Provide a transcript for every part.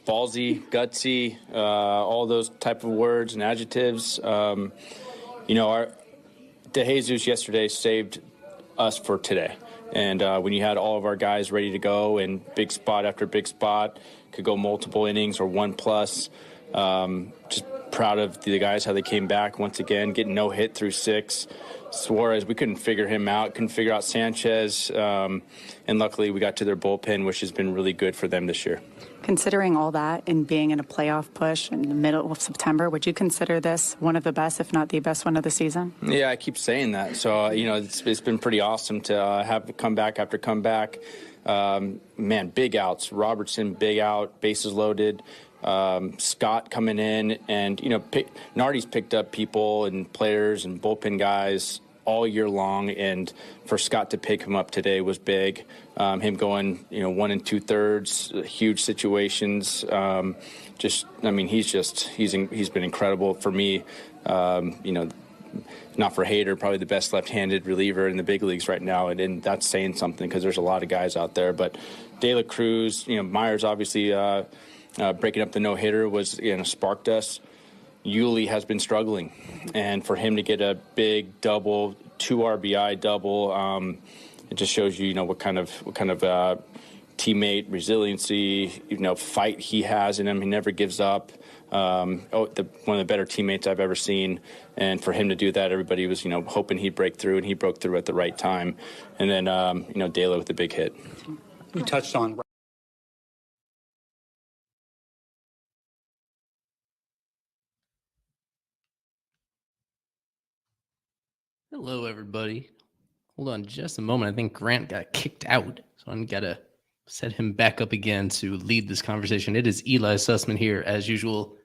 ballsy, gutsy, all those type of words and adjectives. Our De Jesus yesterday saved us for today. And when you had all of our guys ready to go and big spot after big spot, could go multiple innings or 1+. Just proud of the guys, how they came back once again, getting no hit through 6. Suarez, we couldn't figure him out, couldn't figure out Sanchez. And luckily we got to their bullpen, which has been really good for them this year. Considering all that and being in a playoff push in the middle of September, would you consider this one of the best, if not the best one of the season? Yeah, I keep saying that. So, it's been pretty awesome to have comeback after comeback. Big outs. Robertson, big out, bases loaded. Scott coming in, and, Nardi's picked up people and players and bullpen guys all year long, and for Scott to pick him up today was big. Him going, 1 2/3, huge situations. He's been incredible for me. Not for Hader, probably the best left-handed reliever in the big leagues right now, and that's saying something because there's a lot of guys out there. But De La Cruz, Myers obviously breaking up the no-hitter was, sparked us. Yuli has been struggling, and for him to get a big double, 2 RBI double, it just shows you, what kind of teammate resiliency, fight he has in him. He never gives up. One of the better teammates I've ever seen, and for him to do that, everybody was, hoping he'd break through, and he broke through at the right time. And then, De La with the big hit. You touched on. Hello, everybody. Hold on just a moment. I think Grant got kicked out, so I'm going to set him back up again to lead this conversation. It is Eli Sussman here, as usual,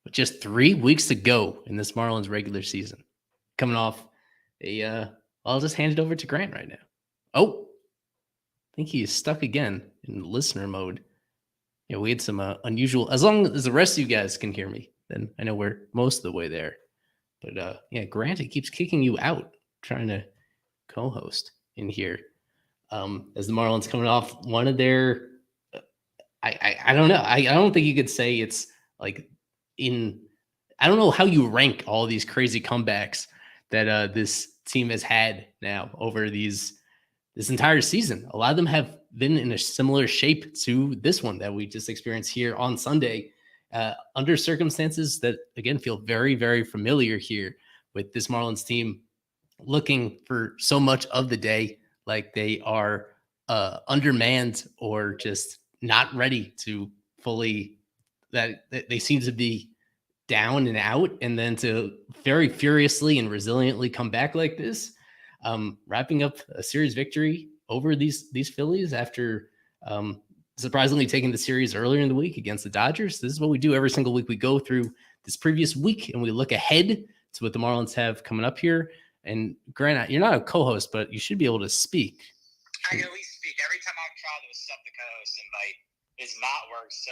with just 3 weeks to go in this Marlins regular season. Coming off I'll just hand it over to Grant right now. Oh, I think he is stuck again in listener mode. We had some unusual, as long as the rest of you guys can hear me, then I know we're most of the way there. But Grant, it keeps kicking you out, trying to co-host in here. As the Marlins coming off one of their, I don't know. I don't think you could say it's like I don't know how you rank all these crazy comebacks that this team has had now over this entire season. A lot of them have been in a similar shape to this one that we just experienced here on Sunday. Under circumstances that, again, feel very, very familiar here with this Marlins team looking for so much of the day like they are undermanned or just not ready to fully, that they seem to be down and out, and then to very furiously and resiliently come back like this, wrapping up a series victory over these Phillies after surprisingly taking the series earlier in the week against the Dodgers. This is what we do every single week. We go through this previous week and we look ahead to what the Marlins have coming up here. And Grant, you're not a co-host, but you should be able to speak. I can at least speak. Every time I've tried to accept the co-host invite, it's not worked. So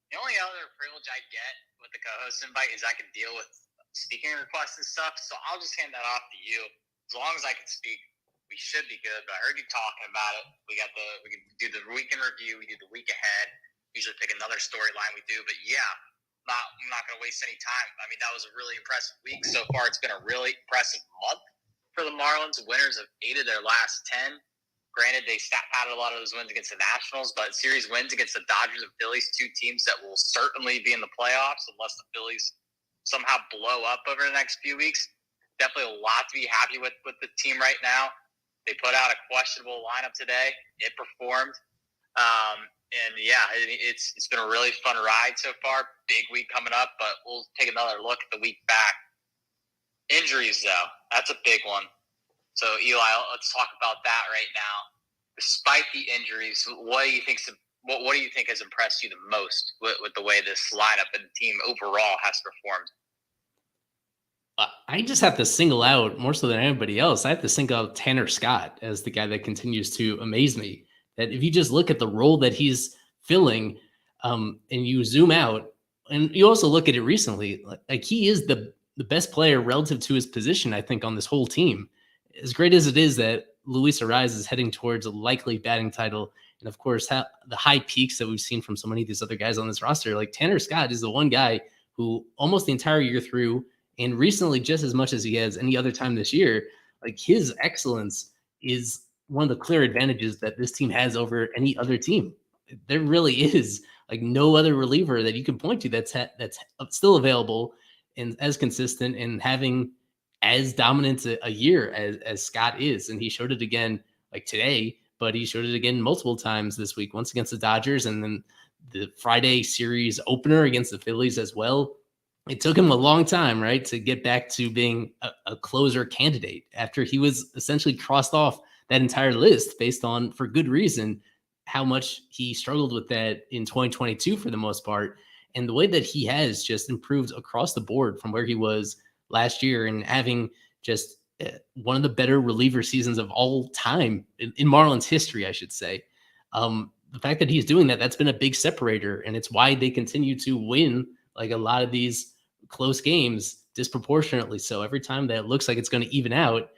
the only other privilege I get with the co-host invite is I can deal with speaking requests and stuff. So I'll just hand that off to you. As long as I can speak, we should be good. But I heard you talking about it. We can do the weekend review. We do the week ahead. Usually pick another storyline we do. But yeah, I'm not going to waste any time. I mean, that was a really impressive week. So far, it's been a really impressive month for the Marlins. Winners of 8 of their last 10. Granted, they stat-padded a lot of those wins against the Nationals, but series wins against the Dodgers and Phillies, 2 teams that will certainly be in the playoffs unless the Phillies somehow blow up over the next few weeks. Definitely a lot to be happy with the team right now. They put out a questionable lineup today. It performed. And yeah, it's been a really fun ride so far. Big week coming up, but we'll take another look at the week back. Injuries, though, that's a big one. So Eli, let's talk about that right now. Despite the injuries, what do you think has impressed you the most with the way this lineup and team overall has performed? I just have to single out, more so than anybody else, I have to single out Tanner Scott as the guy that continues to amaze me. That if you just look at the role that he's filling, and you zoom out, and you also look at it recently, like he is the best player relative to his position, I think, on this whole team. As great as it is that Luis Arraez is heading towards a likely batting title. And of course, the high peaks that we've seen from so many of these other guys on this roster, like Tanner Scott is the one guy who almost the entire year through, and recently just as much as he has any other time this year, like his excellence is one of the clear advantages that this team has over any other team. There really is like no other reliever that you can point to that's still available and as consistent and having as dominant a year as Scott is. And he showed it again like today, but he showed it again multiple times this week, once against the Dodgers and then the Friday series opener against the Phillies as well. It took him a long time, right, to get back to being a closer candidate after he was essentially crossed off that entire list based on, for good reason, how much he struggled with that in 2022 for the most part. And the way that he has just improved across the board from where he was last year and having just one of the better reliever seasons of all time in Marlins history, I should say. The fact that he's doing that, that's been a big separator, and it's why they continue to win like a lot of these close games disproportionately. So every time that it looks like it's going to even out,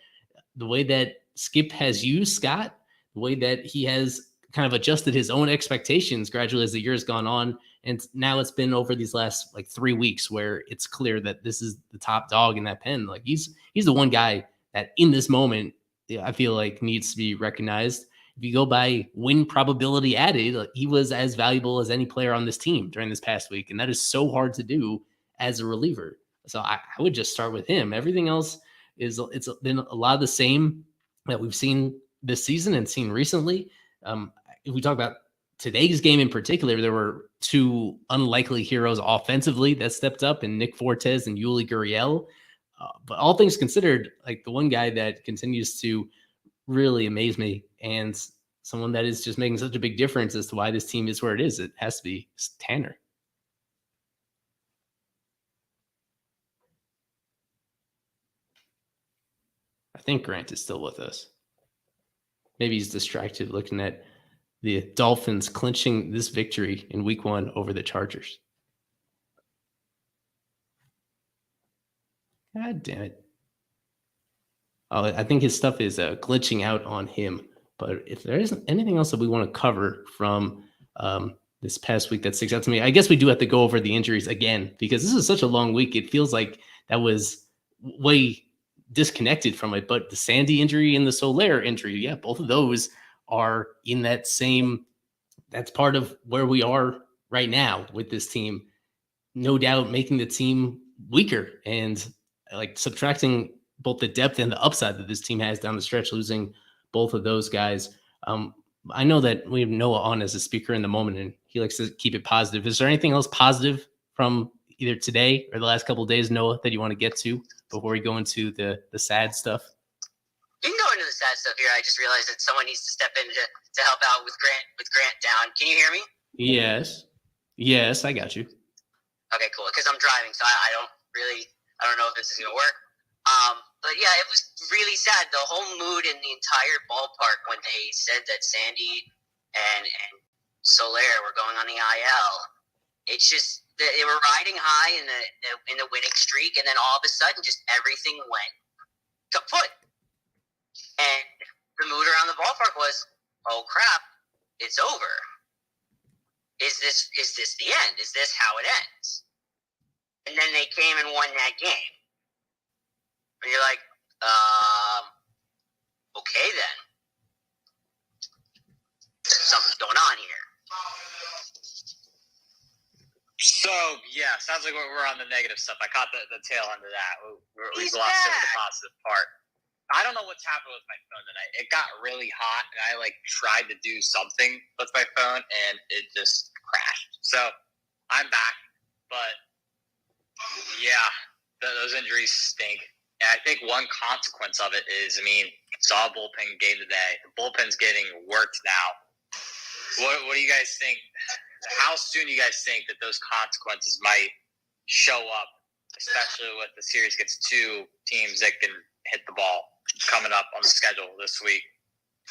the way that Skip has used Scott, the way that he has kind of adjusted his own expectations gradually as the year has gone on. And now it's been over these last like 3 weeks where it's clear that this is the top dog in that pen. Like he's the one guy that in this moment, I feel like needs to be recognized. If you go by win probability added, like he was as valuable as any player on this team during this past week. And that is so hard to do as a reliever. So I would just start with him. Everything else it's been a lot of the same that we've seen this season and seen recently. If we talk about today's game in particular, there were two unlikely heroes offensively that stepped up in Nick Fortes and Yuli Gurriel. But all things considered, like the one guy that continues to really amaze me and someone that is just making such a big difference as to why this team is where it is, it has to be Tanner. I think Grant is still with us. Maybe he's distracted looking at the Dolphins clinching this victory in week 1 over the Chargers. God damn it. Oh, I think his stuff is glitching out on him. But if there isn't anything else that we want to cover from this past week that sticks out to me, I guess we do have to go over the injuries again because this is such a long week. It feels like that was way disconnected from it. But the Sandy injury and the Soler injury, yeah, both of those are in that same, that's part of where we are right now with this team. No doubt making the team weaker and like subtracting both the depth and the upside that this team has down the stretch, losing both of those guys. I know that we have Noah on as a speaker in the moment and he likes to keep it positive. Is there anything else positive from either today or the last couple of days, Noah, that you want to get to before we go into the sad stuff? You can go into the sad stuff here. I just realized that someone needs to step in to help out with Grant down. Can you hear me? Yes, I got you. Okay, cool. Because I'm driving, so I don't know if this is going to work. But yeah, it was really sad. The whole mood in the entire ballpark when they said that Sandy and Soler were going on the IL. It's just they were riding high in the winning streak, and then all of a sudden, just everything went kaput. And the mood around the ballpark was, "Oh crap, it's over. Is this the end? Is this how it ends?" And then they came and won that game. And you're like, okay then. Something's going on here. So, yeah, sounds like we're on the negative stuff. I caught the tail end of that. We glossed over the positive part. I don't know what's happened with my phone tonight. It got really hot, and I, tried to do something with my phone, and it just crashed. So, I'm back. But, yeah, those injuries stink. And I think one consequence of it is, saw a bullpen game today. The bullpen's getting worked now. What do you guys think? How soon do you guys think that those consequences might show up, especially when the series gets 2 teams that can hit the ball coming up on the schedule this week?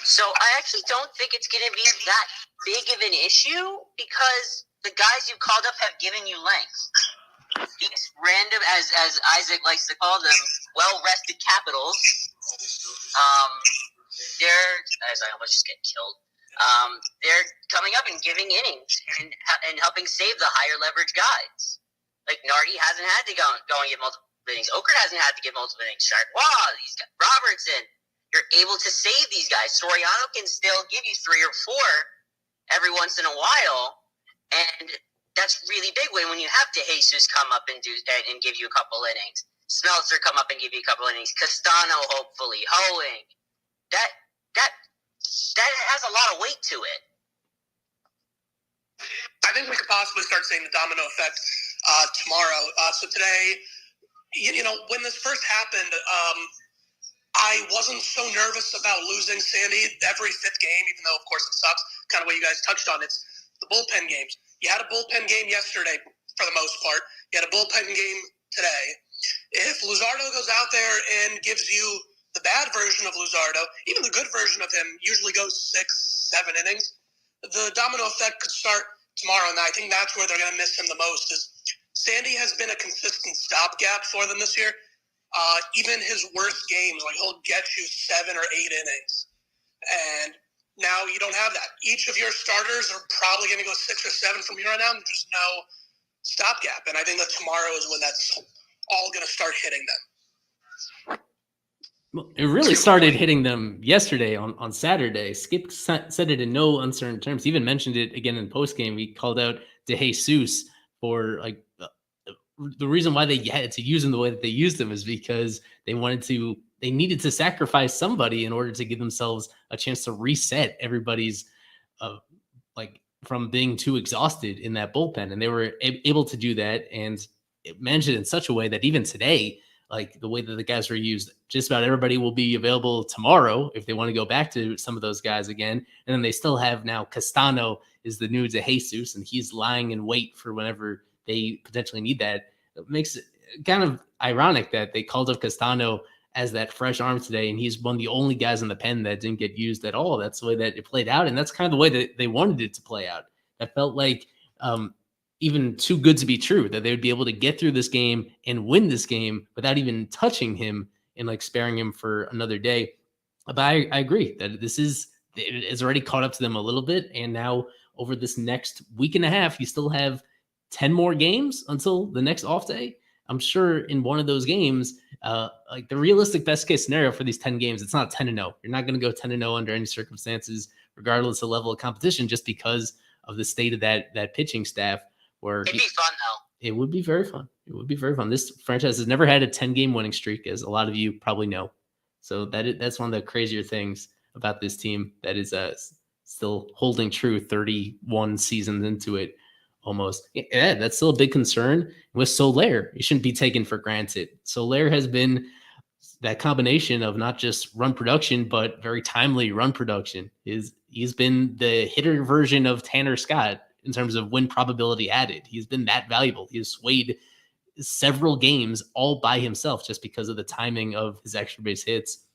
So I actually don't think it's going to be that big of an issue because the guys you called up have given you length. These random, as Isaac likes to call them, well-rested capitals as I almost just get killed, they're coming up and giving innings and helping save the higher leverage guys. Like Nardi hasn't had to go and get multiple innings. Okert hasn't had to give multiple innings. Chargois, he's got Robertson. You're able to save these guys. Soriano can still give you 3 or 4 every once in a while, and that's really big when you have DeJesus come up and give you a couple innings. Smeltzer come up and give you a couple innings. Castano, hopefully. Hoeing. That has a lot of weight to it. I think we could possibly start seeing the domino effect tomorrow. So today, when this first happened, I wasn't so nervous about losing Sandy every 5th game, even though, of course, it sucks. Kind of what you guys touched on. It's the bullpen games. You had a bullpen game yesterday, for the most part. You had a bullpen game today. If Luzardo goes out there and gives you the bad version of Luzardo, even the good version of him usually goes 6-7 innings, the domino effect could start tomorrow, and I think that's where they're going to miss him the most. Is Sandy has been a consistent stopgap for them this year. Even his worst games, like he'll get you 7 or 8 innings, and now you don't have that. Each of your starters are probably going to go 6 or 7 from here on out, and there's no stopgap. And I think that tomorrow is when that's all going to start hitting them. Well, it really started hitting them yesterday on Saturday. Skip said it in no uncertain terms. He even mentioned it again in postgame. He called out DeJesus for the reason why they had to use him the way that they used him is because they needed to sacrifice somebody in order to give themselves a chance to reset everybody's from being too exhausted in that bullpen. And they were able to do that and manage it in such a way that even today, the way that the guys were used, just about everybody will be available tomorrow if they want to go back to some of those guys again. And then they still have now Castano is the new DeJesus, and he's lying in wait for whenever they potentially need that. It makes it kind of ironic that they called up Castano as that fresh arm today, and he's one of the only guys in the pen that didn't get used at all. That's the way that it played out, and that's kind of the way that they wanted it to play out. That felt like even too good to be true, that they would be able to get through this game and win this game without even touching him and sparing him for another day. But I agree that it's already caught up to them a little bit, and now over this next week and a half, you still have 10 more games until the next off day. I'm sure in one of those games, the realistic best case scenario for these 10 games, it's not 10-0. You're not going to go 10-0 under any circumstances, regardless of level of competition, just because of the state of that pitching staff. It'd be fun though. It would be very fun. It would be very fun. This franchise has never had a 10-game winning streak, as a lot of you probably know. So that's one of the crazier things about this team that is still holding true 31 seasons into it. Almost. Yeah, that's still a big concern with Soler. It shouldn't be taken for granted. Soler has been that combination of not just run production, but very timely run production. He's been the hitter version of Tanner Scott in terms of win probability added. He's been that valuable. He has swayed several games all by himself just because of the timing of his extra base hits.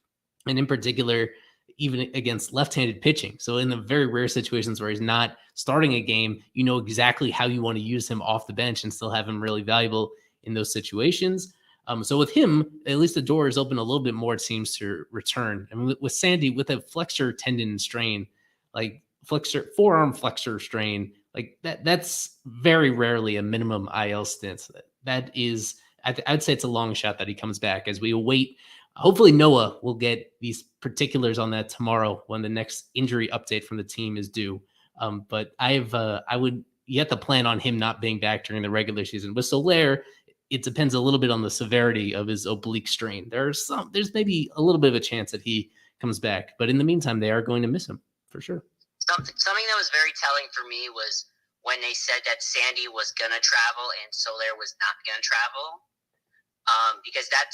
And in particular, even against left-handed pitching. So in the very rare situations where he's not starting a game, you know exactly how you want to use him off the bench and still have him really valuable in those situations. So with him, at least the door is open a little bit more, it seems, to return. I mean, with Sandy, with a flexor tendon strain, forearm flexor strain, that's very rarely a minimum IL stint. That is, I'd say it's a long shot that he comes back as we await. Hopefully Noah will get these particulars on that tomorrow when the next injury update from the team is due. But I would yet to plan on him not being back during the regular season. With Soler, it depends a little bit on the severity of his oblique strain. There's maybe a little bit of a chance that he comes back, but in the meantime, they are going to miss him for sure. Something that was very telling for me was when they said that Sandy was going to travel and Soler was not going to travel. Because that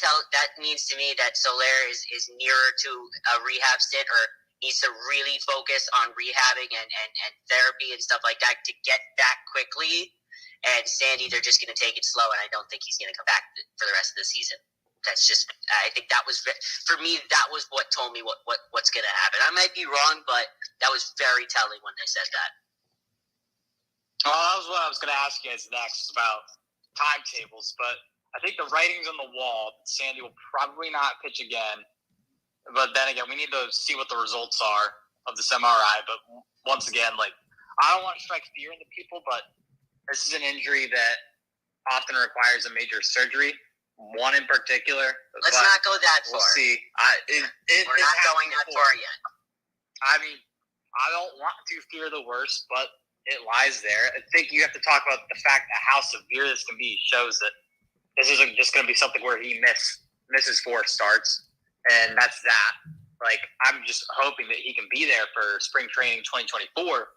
means to me that Soler is nearer to a rehab stint or needs to really focus on rehabbing and therapy and stuff like that to get back quickly. And Sandy, they're just going to take it slow, and I don't think he's going to come back for the rest of the season. That's just, I think that was, for me, that was what told me what's going to happen. I might be wrong, but that was very telling when they said that. Well, that was what I was going to ask you guys next about timetables, but I think the writing's on the wall. Sandy will probably not pitch again. But then again, we need to see what the results are of this MRI. But once again, like, I don't want to strike fear into people, but this is an injury that often requires a major surgery. One in particular. Let's not go that far. We'll see. We're not going that far yet. I mean, I don't want to fear the worst, but it lies there. I think you have to talk about the fact that how severe this can be shows that this isn't just going to be something where he misses 4 starts, and that's that. Like, I'm just hoping that he can be there for spring training 2024.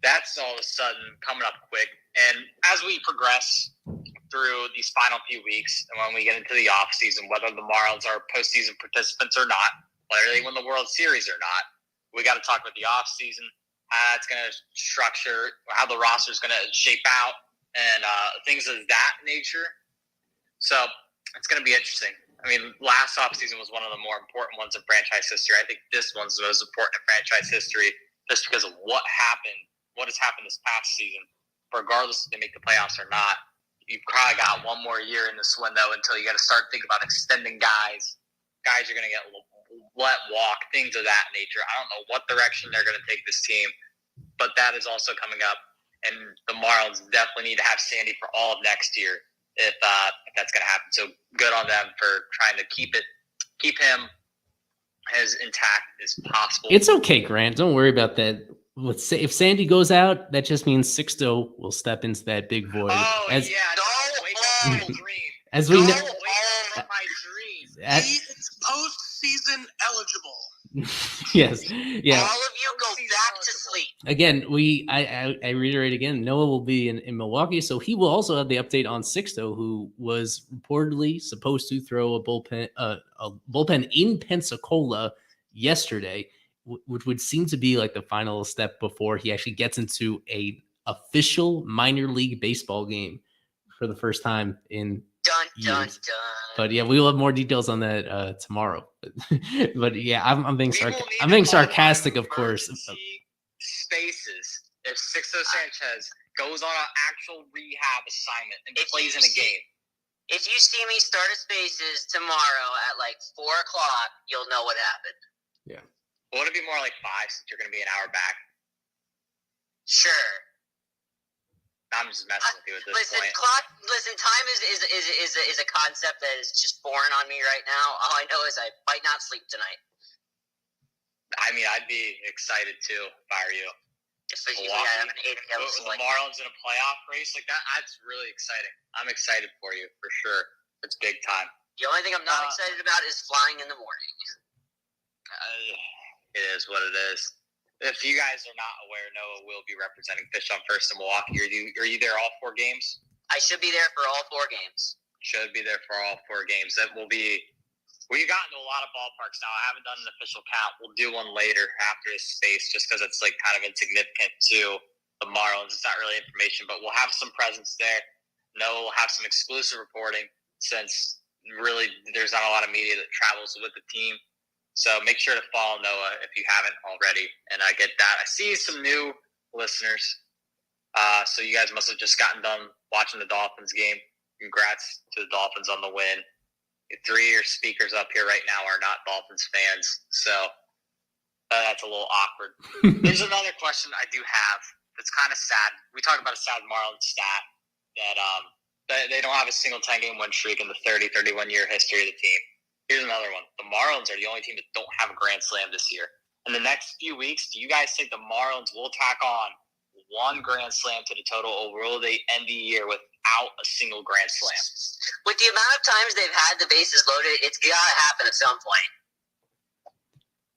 That's all of a sudden coming up quick. And as we progress through these final few weeks, and when we get into the offseason, whether the Marlins are postseason participants or not, whether they win the World Series or not, we got to talk about the offseason, how it's going to structure, how the roster is going to shape out, and things of that nature. So it's going to be interesting. I mean, last offseason was one of the more important ones in franchise history. I think this one's the most important in franchise history just because of what has happened this past season. Regardless if they make the playoffs or not, you've probably got one more year in this window until you got to start thinking about extending guys. Guys are going to get let walk, things of that nature. I don't know what direction they're going to take this team, but that is also coming up. And the Marlins definitely need to have Sandy for all of next year if that's going to happen. So good on them for trying to keep him as intact as possible. It's okay, Grant. Don't worry about that. If Sandy goes out, that just means Sixto will step into that big void. Oh, as, yeah. Don't wake up my dream. As we know, wake up my dream. He is postseason eligible. Yes. Yeah. All of you go back to sleep. Again, I reiterate again, Noah will be in Milwaukee, so he will also have the update on Sixto, who was reportedly supposed to throw a bullpen in Pensacola yesterday, which would seem to be like the final step before he actually gets into a official minor league baseball game for the first time in years. Dun. But yeah, we will have more details on that tomorrow. But yeah, I'm being sarcastic, of course. Spaces if Sixto Sanchez goes on an actual rehab assignment and plays in a game. If you see me start a Spaces tomorrow at like 4 o'clock, you'll know what happened. Yeah. Well, it'd be more like 5 since you're going to be an hour back. Sure. I'm just messing with you at this point. Time is a concept that is just foreign on me right now. All I know is I might not sleep tonight. I mean, I'd be excited too if I were you. Especially when I have an 8 a.m. The Marlins in a playoff race like that, that's really exciting. I'm excited for you, for sure. It's big time. The only thing I'm not excited about is flying in the morning. It is what it is. If you guys are not aware, Noah will be representing Fish on First in Milwaukee. Are you there all 4 games? I should be there for all 4 games. Should be there for all 4 games. That will be. We've gotten to a lot of ballparks now. I haven't done an official count. We'll do one later after this space, just because it's like kind of insignificant to the Marlins. It's not really information, but we'll have some presence there. Noah will have some exclusive reporting since really there's not a lot of media that travels with the team. So make sure to follow Noah if you haven't already. And I get that. I see some new listeners. So you guys must have just gotten done watching the Dolphins game. Congrats to the Dolphins on the win. 3 of your speakers up here right now are not Dolphins fans. So that's a little awkward. There's another question I do have that's kind of sad. We talk about a sad Marlins stat that they don't have a single 10-game win streak in the 31-year history of the team. Here's another one. The Marlins are the only team that don't have a Grand Slam this year. In the next few weeks, do you guys think the Marlins will tack on 1 Grand Slam to the total, or will they end the year without a single Grand Slam? With the amount of times they've had the bases loaded, it's got to happen at some point.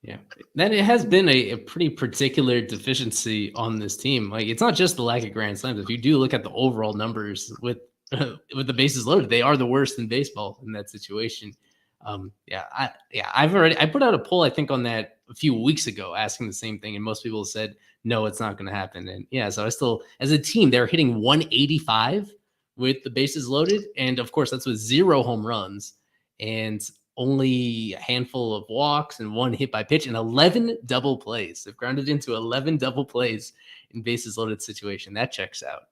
Yeah, that it has been a pretty particular deficiency on this team. Like, it's not just the lack of Grand Slams. If you do look at the overall numbers with the bases loaded, they are the worst in baseball in that situation. I put out a poll, I think, on that a few weeks ago asking the same thing, and most people said no, it's not going to happen. And yeah, so I still, as a team, they're hitting 185 with the bases loaded, and of course that's with 0 home runs and only a handful of walks and 1 hit by pitch and 11 double plays. They've grounded into 11 double plays in bases loaded situation. That checks out.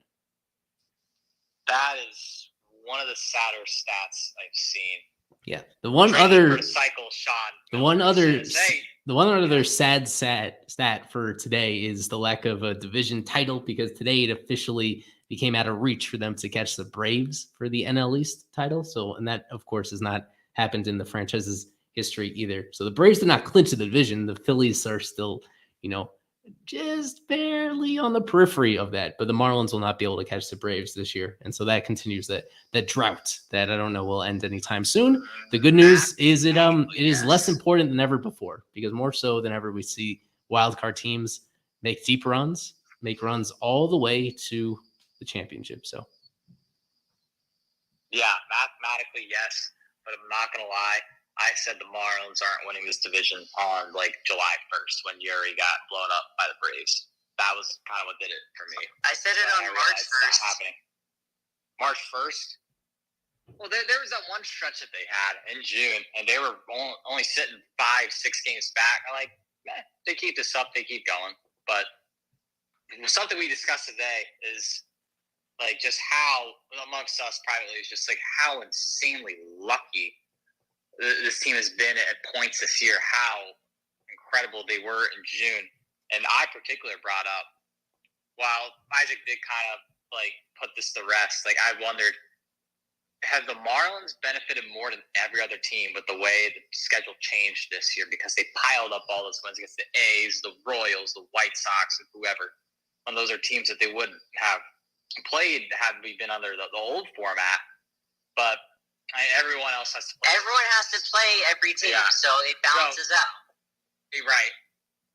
That is one of the sadder stats I've seen. Yeah. The one Training other for the cycle, Sean. the one other Say, the one other sad stat for today is the lack of a division title, because today it officially became out of reach for them to catch the Braves for the NL East title. So, and that of course has not happened in the franchise's history either. So the Braves did not clinch the division. The Phillies are still, just barely on the periphery of that, but the Marlins will not be able to catch the Braves this year. And so that continues that drought that I don't know will end anytime soon. The good news is it is less important than ever before, because more so than ever we see wildcard teams make deep runs, make runs all the way to the championship. So yeah, mathematically yes, but I'm not gonna lie. I said the Marlins aren't winning this division on July 1st when Yuri got blown up by the Braves. That was kind of what did it for me. I said it on March 1st. Happening. March 1st? Well, there was that one stretch that they had in June, and they were only sitting 5-6 games back. I'm like, they keep this up, they keep going. But something we discussed today is just how, amongst us privately, is just how insanely lucky this team has been at points this year, how incredible they were in June. And I particularly brought up, while Isaac did kind of put this to rest, I wondered, have the Marlins benefited more than every other team with the way the schedule changed this year, because they piled up all those wins against the A's, the Royals, the White Sox, and whoever. And those are teams that they wouldn't have played had we been under the old format. But everyone else has to play. Everyone has to play every team, so it balances out. Right.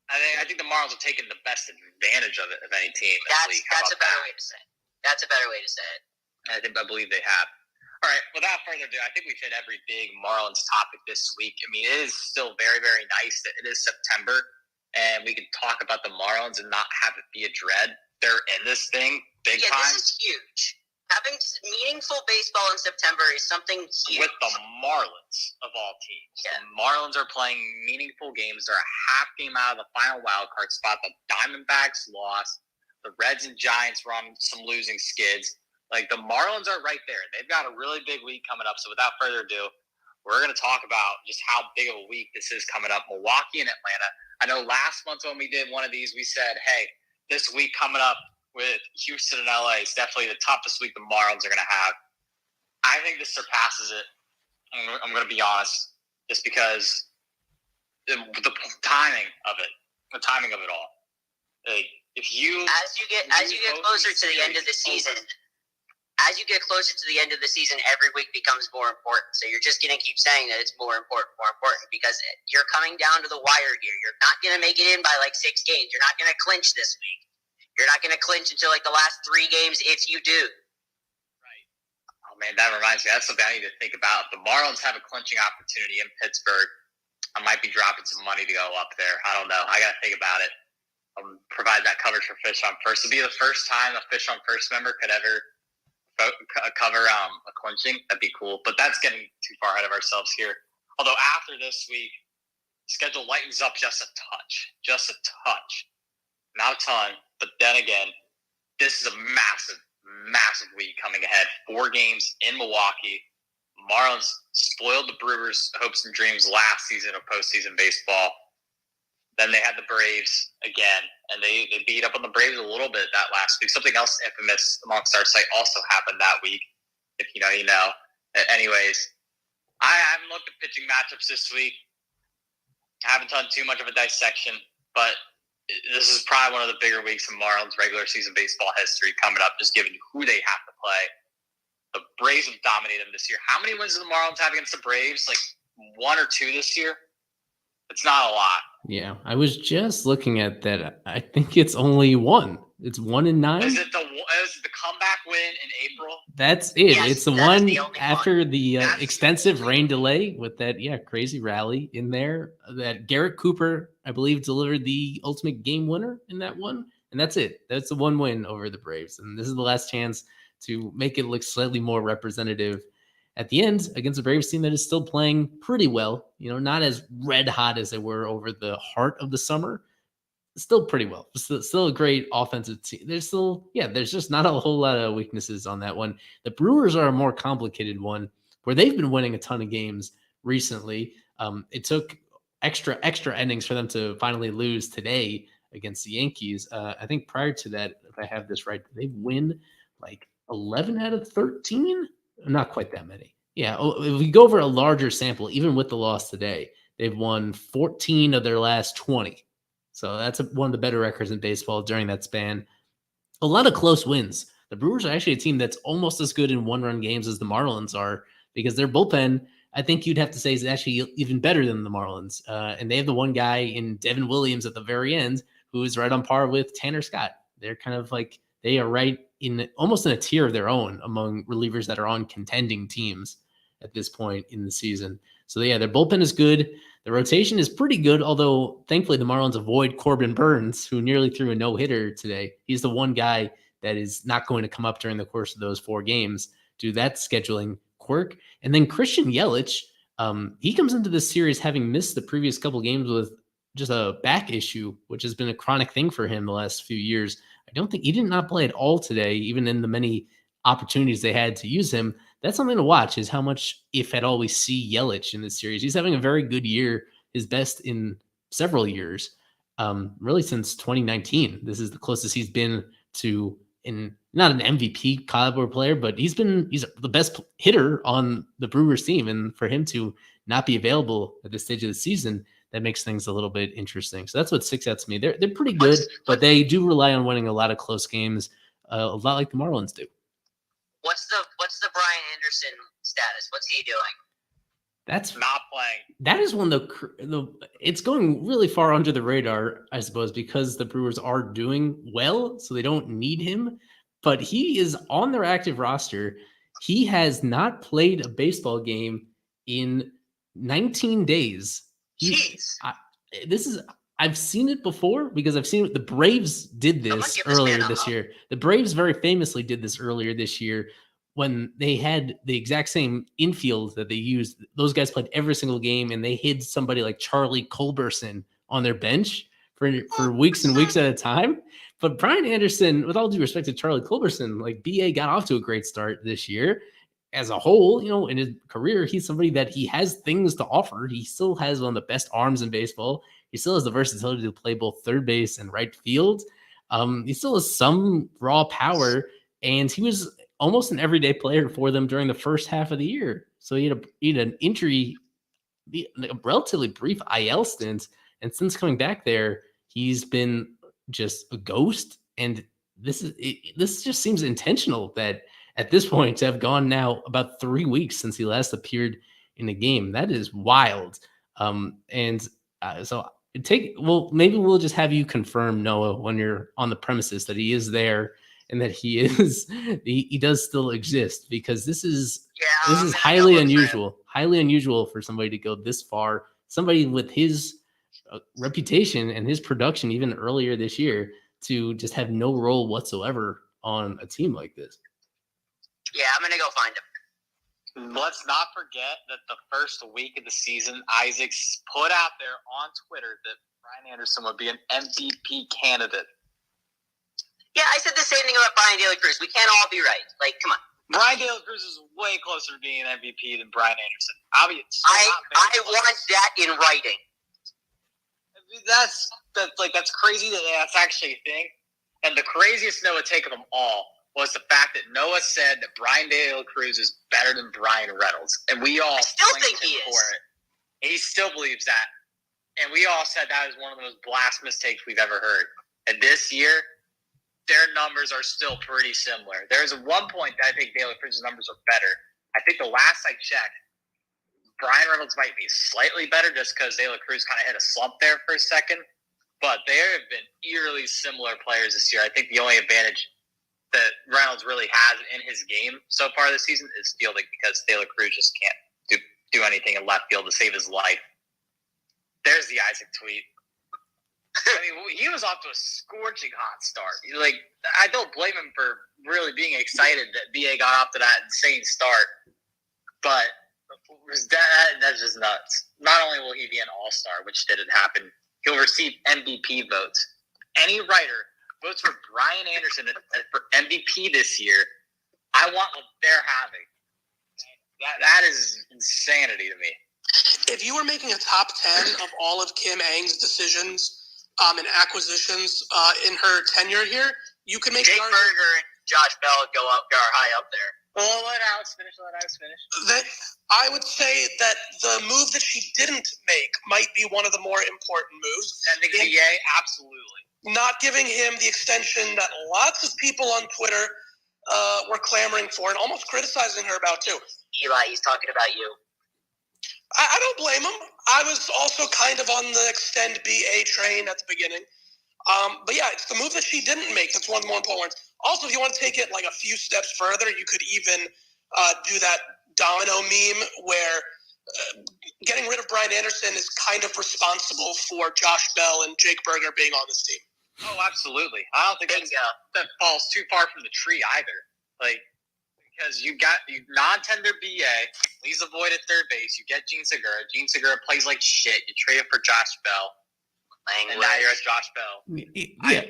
I think the Marlins have taken the best advantage of it of any team. That's a better way to say it. That's a better way to say it. I believe they have. All right. Without further ado, I think we've hit every big Marlins topic this week. I mean, it is still very, very nice that it is September and we can talk about the Marlins and not have it be a dread. They're in this thing big time. Yeah, this is huge. Having meaningful baseball in September is something huge. With the Marlins, of all teams. Yeah. The Marlins are playing meaningful games. They're a half game out of the final wild card spot. The Diamondbacks lost. The Reds and Giants were on some losing skids. The Marlins are right there. They've got a really big week coming up. So without further ado, we're going to talk about just how big of a week this is coming up. Milwaukee and Atlanta. I know last month when we did one of these, we said, hey, this week coming up with Houston and LA is definitely the toughest week the Marlins are going to have. I think this surpasses it. I'm going to be honest, just because the timing of it all. As you get closer to the end of the season, every week becomes more important. So you're just going to keep saying that it's more important, because you're coming down to the wire here. You're not going to make it in by 6 games. You're not going to clinch this week. You're not going to clinch until the last 3 games if you do. Right. Oh, man, that reminds me. That's something I need to think about. If the Marlins have a clinching opportunity in Pittsburgh, I might be dropping some money to go up there. I don't know. I got to think about it. I'll provide that coverage for Fish on First. It'll be the first time a Fish on First member could ever cover a clinching. That'd be cool. But that's getting too far ahead of ourselves here. Although after this week, schedule lightens up just a touch. Not a ton, but then again, this is a massive, massive week coming ahead. 4 games in Milwaukee. Marlins spoiled the Brewers' hopes and dreams last season of postseason baseball. Then they had the Braves again, and they beat up on the Braves a little bit that last week. Something else infamous amongst our site also happened that week. If you know, you know. Anyways, I haven't looked at pitching matchups this week. I haven't done too much of a dissection, but this is probably one of the bigger weeks in Marlins regular season baseball history coming up, just given who they have to play. The Braves have dominated them this year. How many wins do the Marlins have against the Braves? 1 or 2 this year? It's not a lot. Yeah, I was just looking at that. I think it's only 1. It's 1-9. Is it the comeback win in April? That's it. Yes, it's the one after the extensive rain delay with that crazy rally in there. That Garrett Cooper, I believe, delivered the ultimate game winner in that one, and that's it. That's the 1 win over the Braves, and this is the last chance to make it look slightly more representative at the end against a Braves team that is still playing pretty well. Not as red hot as they were over the heart of the summer. Still pretty well. Still a great offensive team. There's just not a whole lot of weaknesses on that one. The Brewers are a more complicated one where they've been winning a ton of games, recently. It took extra innings for them to finally lose today against the Yankees. I think prior to that, if I have this right, they win like 11 out of 13? Not quite that many. Yeah, if we go over a larger sample, even with the loss today, they've won 14 of their last 20. So that's one of the better records in baseball during that span. A lot of close wins. The Brewers are actually a team that's almost as good in one-run games as the Marlins are, because their bullpen, I think you'd have to say, is actually even better than the Marlins. And they have the one guy in Devin Williams at the very end who is right on par with Tanner Scott. They're kind of like, they are right in almost in a tier of their own among relievers that are on contending teams at this point in the season. So yeah, their bullpen is good. The rotation is pretty good, although thankfully the Marlins avoid Corbin Burns, who nearly threw a no-hitter today. He's the one guy that is not going to come up during the course of those 4 games due to that scheduling quirk. And then Christian Yelich, he comes into this series having missed the previous couple games with just a back issue, which has been a chronic thing for him the last few years. I don't think he did not play at all today, even in the many opportunities they had to use him. That's something to watch, is how much, if at all, we see Yelich in this series. He's having a very good year, his best in several years, really since 2019. This is the closest he's been to, not an MVP caliber player, but he's the best hitter on the Brewers team. And for him to not be available at this stage of the season, that makes things a little bit interesting. So that's what sticks out to me. They're pretty good, but they do rely on winning a lot of close games, a lot like the Marlins do. What's the Brian Anderson status? What's he doing? That's not playing. That is one of the it's going really far under the radar, I suppose, because the Brewers are doing well, so they don't need him. But he is on their active roster. He has not played a baseball game in 19 days. Jeez. I've seen it before because I've seen it. The Braves did this earlier this year. The Braves very famously did this earlier this year when they had the exact same infield that they used. Those guys played every single game, and they hid somebody like Charlie Culberson on their bench for weeks and weeks at a time. But Brian Anderson, with all due respect to Charlie Culberson, like BA got off to a great start this year. As a whole, in his career, he's somebody that he has things to offer. He still has one of the best arms in baseball. He still has the versatility to play both third base and right field. He still has some raw power, and he was almost an everyday player for them during the first half of the year. So he had an injury, a relatively brief IL stint, and since coming back there, he's been just a ghost. And this just seems intentional that at this point to have gone now about 3 weeks since he last appeared in a game. That is wild. So maybe we'll just have you confirm, Noah, when you're on the premises that he is there and that he does still exist, because this is highly unusual for somebody to go this far. Somebody with his reputation and his production, even earlier this year, to just have no role whatsoever on a team like this. Yeah, I'm going to go find him. Let's not forget that the first week of the season, Isaacs put out there on Twitter that Brian Anderson would be an MVP candidate. Yeah, I said the same thing about Brian De La Cruz. We can't all be right. Like, come on. Brian De La Cruz is way closer to being an MVP than Brian Anderson. I want that in writing. That's crazy that that's actually a thing. And the craziest Noah take of them all was the fact that Noah said that Brian De La Cruz is better than Brian Reynolds. And we all still think he is. For it. He still believes that. And we all said that was one of the most blasphemous takes we've ever heard. And this year, their numbers are still pretty similar. There's one point that I think De La Cruz's numbers are better. I think the last I checked, Brian Reynolds might be slightly better just because De La Cruz kind of hit a slump there for a second. But there have been eerily similar players this year. I think the only advantage that Reynolds really has in his game so far this season is fielding, because De La Cruz just can't do anything in left field to save his life. There's the Isaac tweet. I mean, he was off to a scorching hot start. Like, I don't blame him for really being excited that BA got off to that insane start. But that's just nuts. Not only will he be an all-star, which didn't happen, he'll receive MVP votes. Any writer votes for Brian Anderson for MVP this year, I want what they're having. That is insanity to me. If you were making a top 10 of all of Kim Ng's decisions and acquisitions in her tenure here, you could make Jake Berger and Josh Bell go high up there. Well, let Alex finish. I would say that the move that she didn't make might be one of the more important moves. Sending VA, absolutely. Not giving him the extension that lots of people on Twitter were clamoring for and almost criticizing her about too. Eli, he's talking about you. I don't blame him. I was also kind of on the extend BA train at the beginning. But yeah, it's the move that she didn't make that's one of the more important ones. Also, if you want to take it like a few steps further, you could even do that domino meme where getting rid of Brian Anderson is kind of responsible for Josh Bell and Jake Berger being on this team. Oh, absolutely. I don't think that falls too far from the tree either. Because you got non-tender BA, leaves a void at third base. You get Gene Segura. Gene Segura plays like shit. You trade it for Josh Bell. And now you're at Josh Bell. Yeah.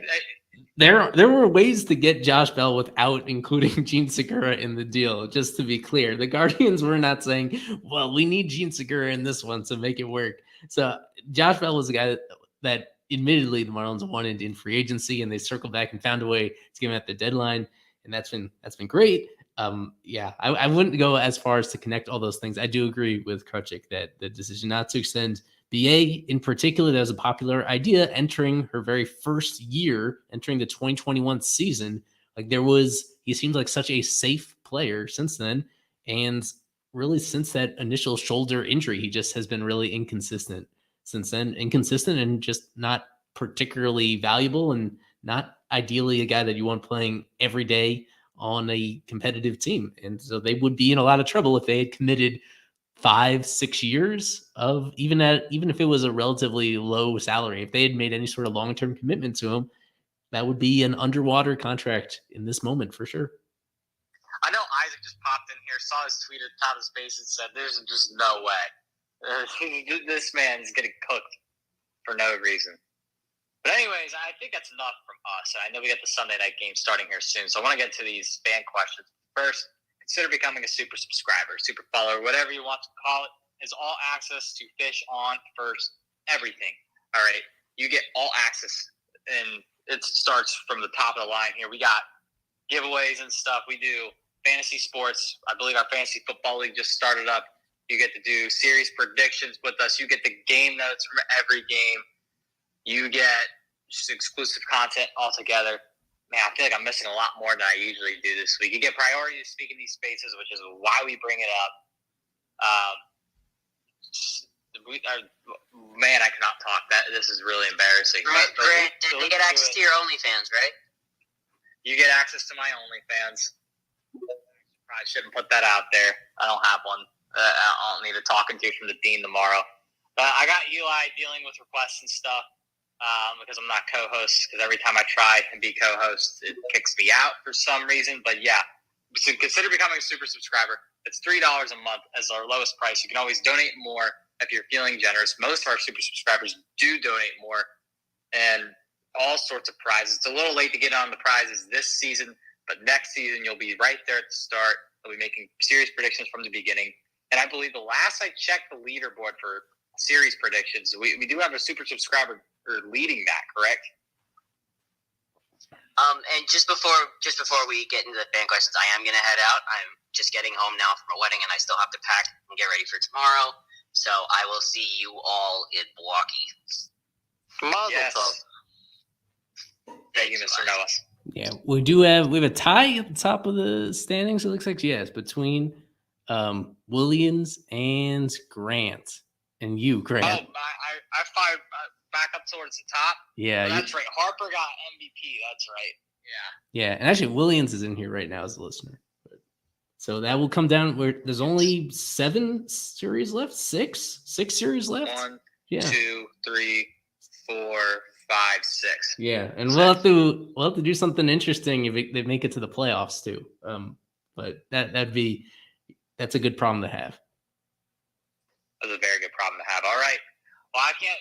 There were ways to get Josh Bell without including Gene Segura in the deal, just to be clear. The Guardians were not saying, well, we need Gene Segura in this one to make it work. So Josh Bell was a guy that admittedly the Marlins wanted in free agency, and they circled back and found a way to give him at the deadline, and that's been great. I wouldn't go as far as to connect all those things. I do agree with Kruchik that the decision not to extend BA in particular, that was a popular idea entering her very first year, entering the 2021 season. He seems like such a safe player since then. And really since that initial shoulder injury, he just has been really inconsistent since then. Inconsistent and just not particularly valuable, and not ideally a guy that you want playing every day on a competitive team. And so they would be in a lot of trouble if they had committed 5-6 years of even if it was a relatively low salary. If they had made any sort of long-term commitment to him, that would be an underwater contract in this moment for sure. I know Isaac just popped in here, saw his tweet at the top of space and said, there's just no way. This man's getting cooked for no reason. But anyways, I think that's enough from us. I know we got the Sunday night game starting here soon, so I want to get to these fan questions. First, consider becoming a super subscriber, super follower, whatever you want to call it. Is all access to Fish on First everything. All right, you get all access, and it starts from the top of the line here. We got giveaways and stuff. We do fantasy sports. I believe our fantasy football league just started up. You get to do series predictions with us. You get the game notes from every game. You get just exclusive content altogether. Man, I feel like I'm missing a lot more than I usually do this week. You get priority to speak in these spaces, which is why we bring it up. Man, I cannot talk. This is really embarrassing. Grant, they get access to your OnlyFans, right? You get access to my OnlyFans. Probably shouldn't put that out there. I don't have one. I'll need a talking to from the dean tomorrow. I got Eli dealing with requests and stuff. Because I'm not co-host, because every time I try and be co-host, it kicks me out for some reason. But yeah, so consider becoming a super subscriber. It's $3 a month as our lowest price. You can always donate more if you're feeling generous. Most of our super subscribers do donate more, and all sorts of prizes. It's a little late to get on the prizes this season, but next season you'll be right there at the start. We'll be making serious predictions from the beginning. And I believe the last I checked the leaderboard for series predictions, we do have a super subscriber leading that, correct? And just before we get into the fan questions, I am going to head out. I'm just getting home now from a wedding, and I still have to pack and get ready for tomorrow. So I will see you all in Milwaukee. Mazel tov. Thank you, Mr. Noah. Yeah, we have a tie at the top of the standings. It looks like, yes, between Williams and Grant. And you, Grant. Oh, I fired back up towards the top. Yeah. That's right. Harper got MVP. That's right. Yeah. Yeah, and actually Williams is in here right now as a listener. So that will come down where there's only 7 series left. 6 series left. 1, yeah. 2, 3, 4, 5, 6. Yeah, and we'll have to do something interesting if they make it to the playoffs too. But that's a good problem to have. That's a very good problem to have. All right. Well, I can't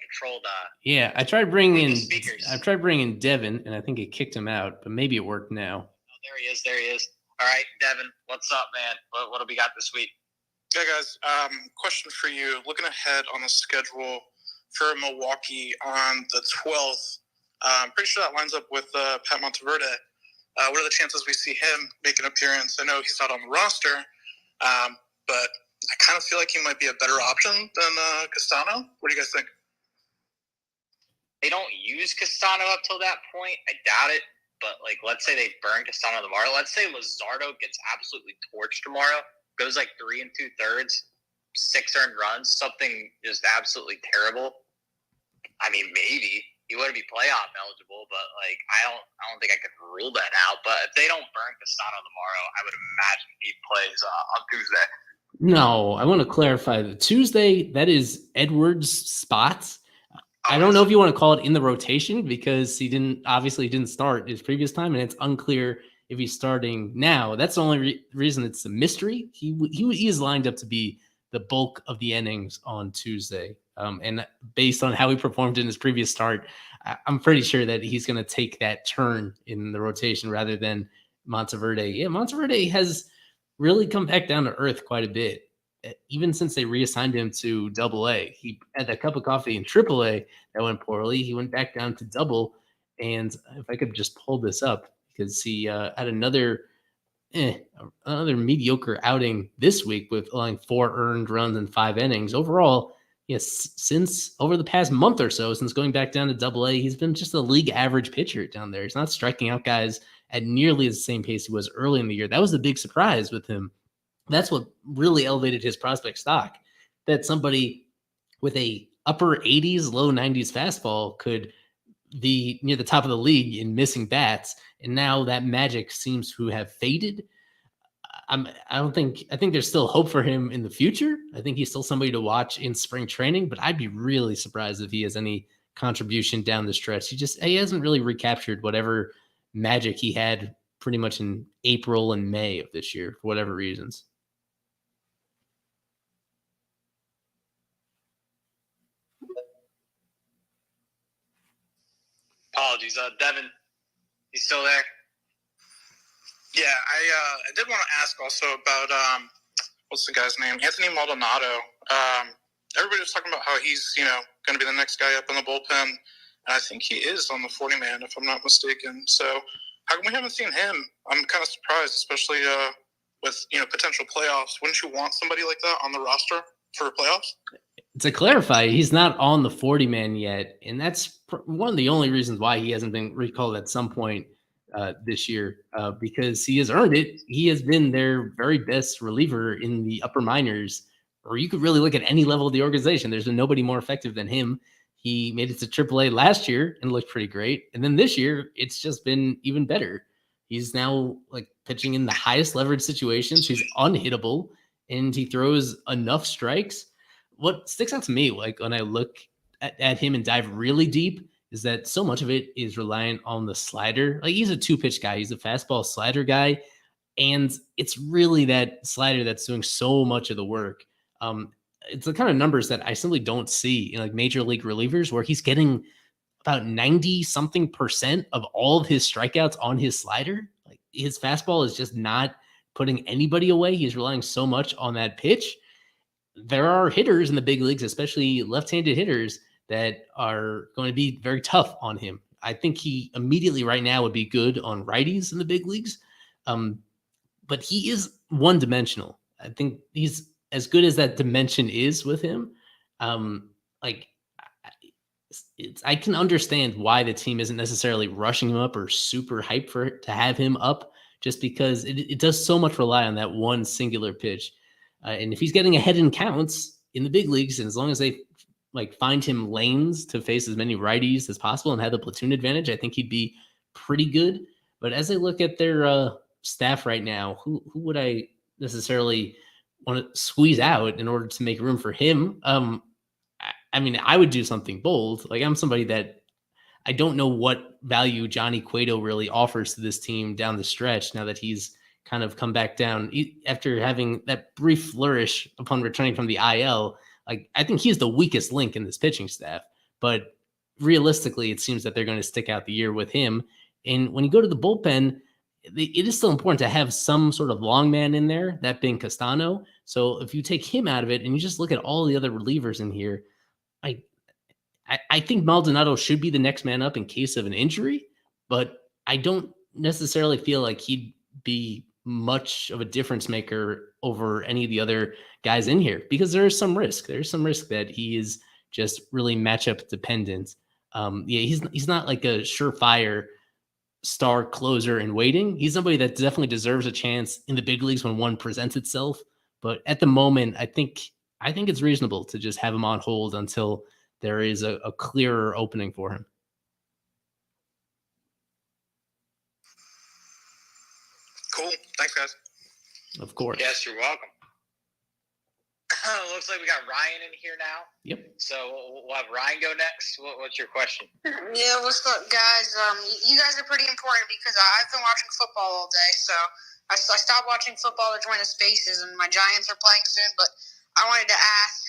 control the. Yeah, I tried bringing Devin, and I think it kicked him out, but maybe it worked now. Oh, there he is. All right, Devin, what's up, man? What do we got this week? Yeah, guys. Question for you. Looking ahead on the schedule for Milwaukee on the 12th, I'm pretty sure that lines up with Pat Monteverde. What are the chances we see him make an appearance? I know he's not on the roster, but I kind of feel like he might be a better option than Castano. What do you guys think? They don't use Castano up till that point. I doubt it. But, let's say they burn Castano tomorrow. Let's say Luzardo gets absolutely torched tomorrow, goes 3 2/3, 6 earned runs, something just absolutely terrible. I mean, maybe he wouldn't be playoff eligible, but I don't think I could rule that out. But if they don't burn Castano tomorrow, I would imagine he plays on Tuesday. No, I want to clarify. The Tuesday, that is Edwards' spot. I don't know if you want to call it in the rotation because he didn't start his previous time, and it's unclear if he's starting now. That's the only reason it's a mystery. He is lined up to be the bulk of the innings on Tuesday. And based on how he performed in his previous start, I'm pretty sure that he's going to take that turn in the rotation rather than Monteverde. Yeah, Monteverde has really come back down to earth quite a bit. Even since they reassigned him to Double-A, he had that cup of coffee in Triple-A that went poorly. He went back down to Double, and if I could just pull this up, because he had another mediocre outing this week with allowing 4 earned runs and 5 innings. Overall, yes, since over the past month or so, since going back down to Double-A, he's been just a league average pitcher down there. He's not striking out guys at nearly the same pace he was early in the year. That was the big surprise with him. That's what really elevated his prospect stock, that somebody with a upper 80s, low 90s fastball could be near the top of the league in missing bats. And now that magic seems to have faded. I think there's still hope for him in the future. I think he's still somebody to watch in spring training, but I'd be really surprised if he has any contribution down the stretch. He hasn't really recaptured whatever magic he had pretty much in April and May of this year for whatever reasons. Apologies, Devin. You still there? Yeah, I did want to ask also about what's the guy's name? Anthony Maldonado. Everybody was talking about how he's going to be the next guy up in the bullpen, and I think he is on the 40-man if I'm not mistaken. So how come we haven't seen him? I'm kind of surprised, especially with potential playoffs. Wouldn't you want somebody like that on the roster for playoffs? To clarify, he's not on the 40-man yet, and that's one of the only reasons why he hasn't been recalled at some point this year, because he has earned it. He has been their very best reliever in the upper minors, or you could really look at any level of the organization. There's been nobody more effective than him. He made it to AAA last year and looked pretty great, and then this year it's just been even better. He's now pitching in the highest leverage situations. He's unhittable, and he throws enough strikes. What sticks out to me, when I look at him and dive really deep, is that so much of it is reliant on the slider. He's a 2-pitch guy. He's a fastball slider guy. And it's really that slider that's doing so much of the work. It's the kind of numbers that I simply don't see in major league relievers, where he's getting about 90-something% of all of his strikeouts on his slider. His fastball is just not putting anybody away. He's relying so much on that pitch. There are hitters in the big leagues, especially left-handed hitters, that are going to be very tough on him. I think he immediately right now would be good on righties in the big leagues. But he is one-dimensional. I think he's as good as that dimension is with him. I can understand why the team isn't necessarily rushing him up or super hyped to have him up, just because it does so much rely on that one singular pitch. And if he's getting ahead in counts in the big leagues, and as long as they find him lanes to face as many righties as possible and have the platoon advantage, I think he'd be pretty good. But as I look at their staff right now, who would I necessarily want to squeeze out in order to make room for him? I mean, I would do something bold. I'm somebody that I don't know what value Johnny Cueto really offers to this team down the stretch now that he's kind of come back down after having that brief flourish upon returning from the IL. I think he's the weakest link in this pitching staff, but realistically, it seems that they're going to stick out the year with him. And when you go to the bullpen, it is still important to have some sort of long man in there, that being Castano. So if you take him out of it and you just look at all the other relievers in here, I think Maldonado should be the next man up in case of an injury, but I don't necessarily feel like he'd be much of a difference maker over any of the other guys in here because there is some risk. There's some risk that he is just really matchup dependent. He's not like a surefire star closer in waiting. He's somebody that definitely deserves a chance in the big leagues when one presents itself. But at the moment, I think it's reasonable to just have him on hold until there is a clearer opening for him. Cool. Thanks, guys. Of course. Yes, you're welcome. Looks like we got Ryan in here now. Yep. So we'll have Ryan go next. What's your question? Yeah, what's up, guys? You guys are pretty important because I've been watching football all day. So I stopped watching football to join the Spaces, and my Giants are playing soon. But I wanted to ask.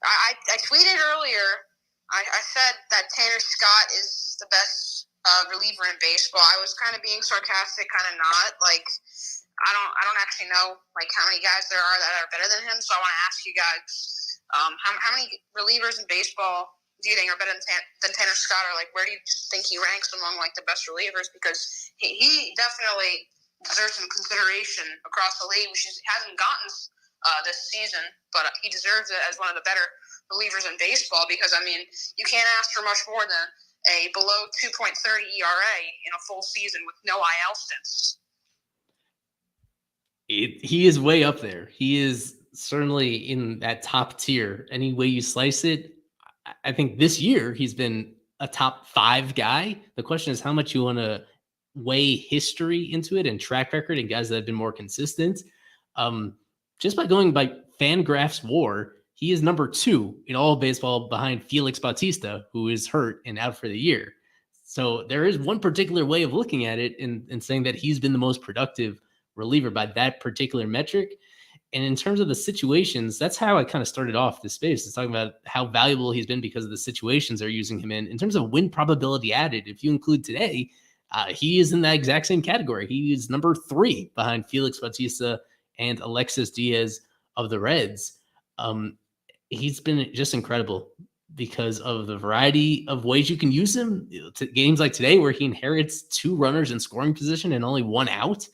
I tweeted earlier. I said that Tanner Scott is the best reliever in baseball. I was kind of being sarcastic, kind of not. Like, I don't actually know like how many guys there are that are better than him. So I want to ask you guys, how many relievers in baseball do you think are better than Tanner Scott? Or like, where do you think he ranks among like the best relievers? Because he definitely deserves some consideration across the league, which he hasn't gotten this season, but he deserves it as one of the better relievers in baseball. Because I mean, you can't ask for much more than a below 2.30 ERA in a full season with no IL stints. He is way up there. He is certainly in that top tier. Any way you slice it, I think this year he's been a top 5 guy. The question is how much you want to weigh history into it and track record and guys that have been more consistent. Just by going by Fangraphs WAR, he is number 2 in all of baseball behind Felix Bautista, who is hurt and out for the year. So there is one particular way of looking at it and saying that he's been the most productive reliever by that particular metric. And in terms of the situations, that's how I kind of started off this space. It's talking about how valuable he's been because of the situations they're using him in. In terms of win probability added, if you include today, he is in that exact same category. He is number 3 behind Felix Bautista and Alexis Diaz of the Reds. He's been just incredible because of the variety of ways you can use him. Games like today where he inherits 2 runners in scoring position and only 1 out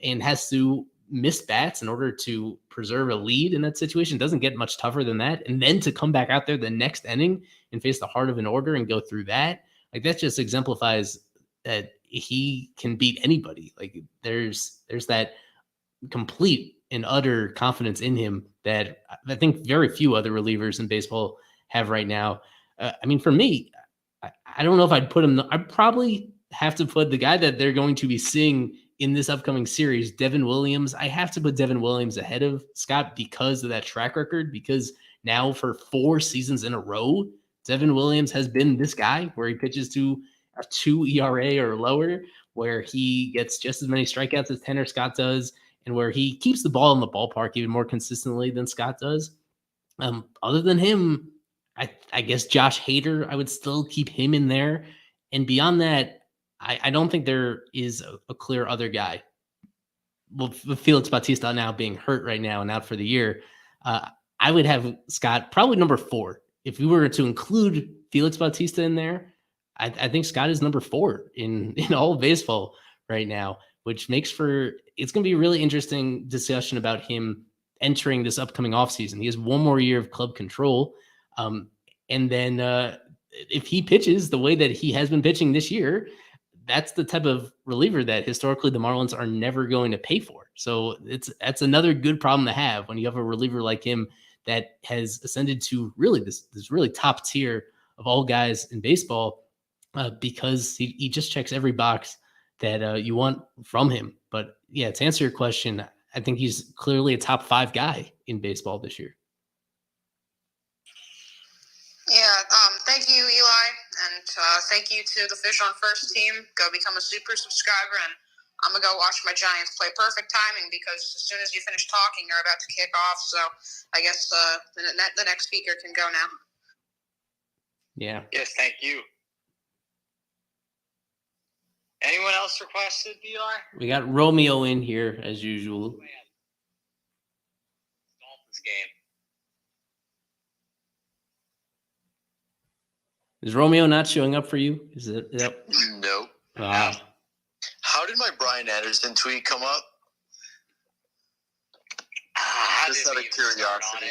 and has to miss bats in order to preserve a lead in that situation. Doesn't get much tougher than that. And then to come back out there the next inning and face the heart of an order and go through that, like that just exemplifies that he can beat anybody. Like there's that complete and utter confidence in him that I think very few other relievers in baseball have right now. I mean, for me, I don't know if I'd put him. I'd probably have to put the guy that they're going to be seeing in this upcoming series, Devin Williams. I have to put Devin Williams ahead of Scott because of that track record, because now for 4 seasons in a row, Devin Williams has been this guy where he pitches to a 2 ERA or lower, where he gets just as many strikeouts as Tanner Scott does, and where he keeps the ball in the ballpark even more consistently than Scott does. Other than him, I guess Josh Hader, I would still keep him in there. And beyond that, I don't think there is a clear other guy. Well, with Felix Bautista now being hurt right now and out for the year, I would have Scott probably number 4. If we were to include Felix Bautista in there, I think Scott is number 4 in all of baseball right now, which makes for it's going to be a really interesting discussion about him entering this upcoming offseason. He has 1 more year of club control. And then if he pitches the way that he has been pitching this year, that's the type of reliever that historically the Marlins are never going to pay for. So that's another good problem to have when you have a reliever like him that has ascended to really this really top tier of all guys in baseball, because he just checks every box that you want from him. But yeah, to answer your question, I think he's clearly a top 5 guy in baseball this year. Yeah, thank you, Eli, and thank you to the Fish on First team. Go become a super subscriber, and I'm going to go watch my Giants play. Perfect timing, because as soon as you finish talking, they're about to kick off, so I guess the next speaker can go now. Yeah. Yes, thank you. Anyone Anyone else requested, Eli? We got Romeo in here as usual. Dolphins game. Is Romeo not showing up for you? Is it? Nope. Wow. How did my Brian Anderson tweet come up? Just out of curiosity.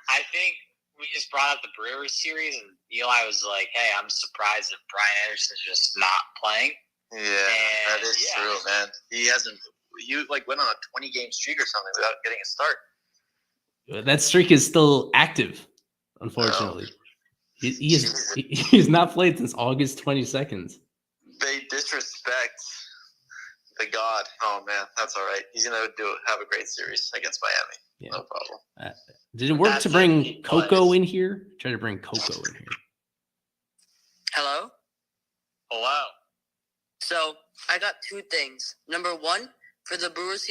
I think we just brought up the Brewers series, and Eli was like, "Hey, I'm surprised that Brian Anderson's just not playing." Yeah, that is true, man. He hasn't. You went on a 20-game streak or something without getting a start. That streak is still active, unfortunately. He's not played since August 22nd. They disrespect the god. Oh man, that's all right. He's gonna have a great series against Miami. Yeah. No problem. Did it work to bring Coco in here? Try to bring Coco in here. Hello? Hello. So I got two things. Number one, for the Brewers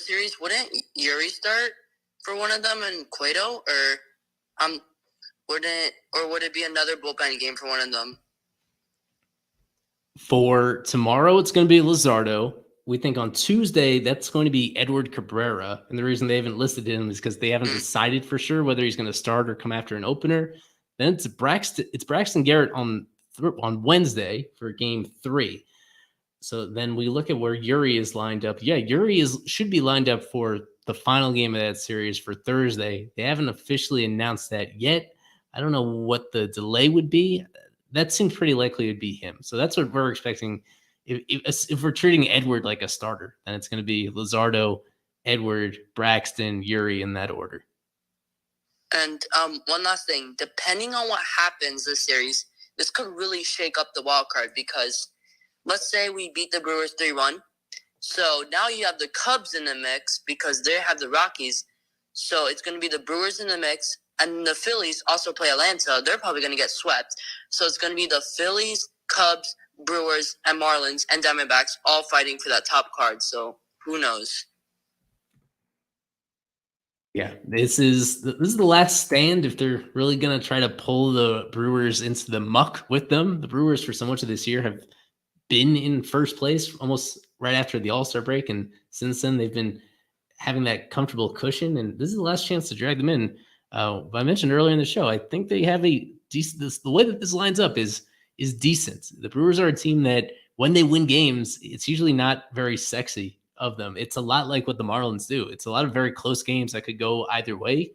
series, wouldn't Yuri start for one of them and Cueto, or would it be another bullpen game for one of them? For tomorrow, it's going to be Luzardo. We think on Tuesday, that's going to be Edward Cabrera. And the reason they haven't listed him is because they haven't decided for sure whether he's going to start or come after an opener. Then it's Braxton Garrett on Wednesday for game 3. So then we look at where Yuri is lined up. Yeah, Yuri should be lined up for the final game of that series for Thursday. They haven't officially announced that yet. I don't know what the delay would be. That seems pretty likely to be him. So that's what we're expecting. If we're treating Edward like a starter, then it's going to be Luzardo, Edward, Braxton, Yuri in that order. And one last thing. Depending on what happens this series, this could really shake up the wild card because let's say we beat the Brewers 3-1. So now you have the Cubs in the mix because they have the Rockies. So it's going to be the Brewers in the mix. And the Phillies also play Atlanta. They're probably going to get swept. So it's going to be the Phillies, Cubs, Brewers, and Marlins, and Diamondbacks all fighting for that top card. So who knows? Yeah, this is the last stand if they're really going to try to pull the Brewers into the muck with them. The Brewers for so much of this year have been in first place almost right after the All-Star break. And since then, they've been having that comfortable cushion. And this is the last chance to drag them in. I mentioned earlier in the show, I think they have a decent. The way that this lines up is decent. The Brewers are a team that when they win games, it's usually not very sexy of them. It's a lot like what the Marlins do. It's a lot of very close games that could go either way,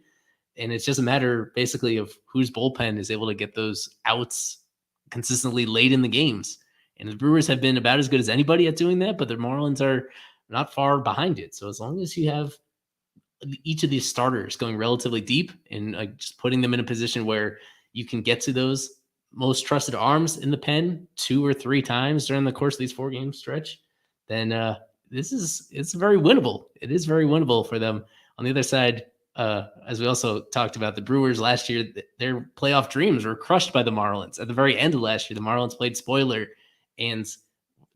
and it's just a matter basically of whose bullpen is able to get those outs consistently late in the games. And the Brewers have been about as good as anybody at doing that, but the Marlins are not far behind it. So as long as you have each of these starters going relatively deep and just putting them in a position where you can get to those most trusted arms in the pen 2 or 3 times during the course of these 4-game stretch, then it's very winnable. It is very winnable for them. On the other side, as we also talked about, the Brewers last year, their playoff dreams were crushed by the Marlins. At the very end of last year, the Marlins played spoiler, and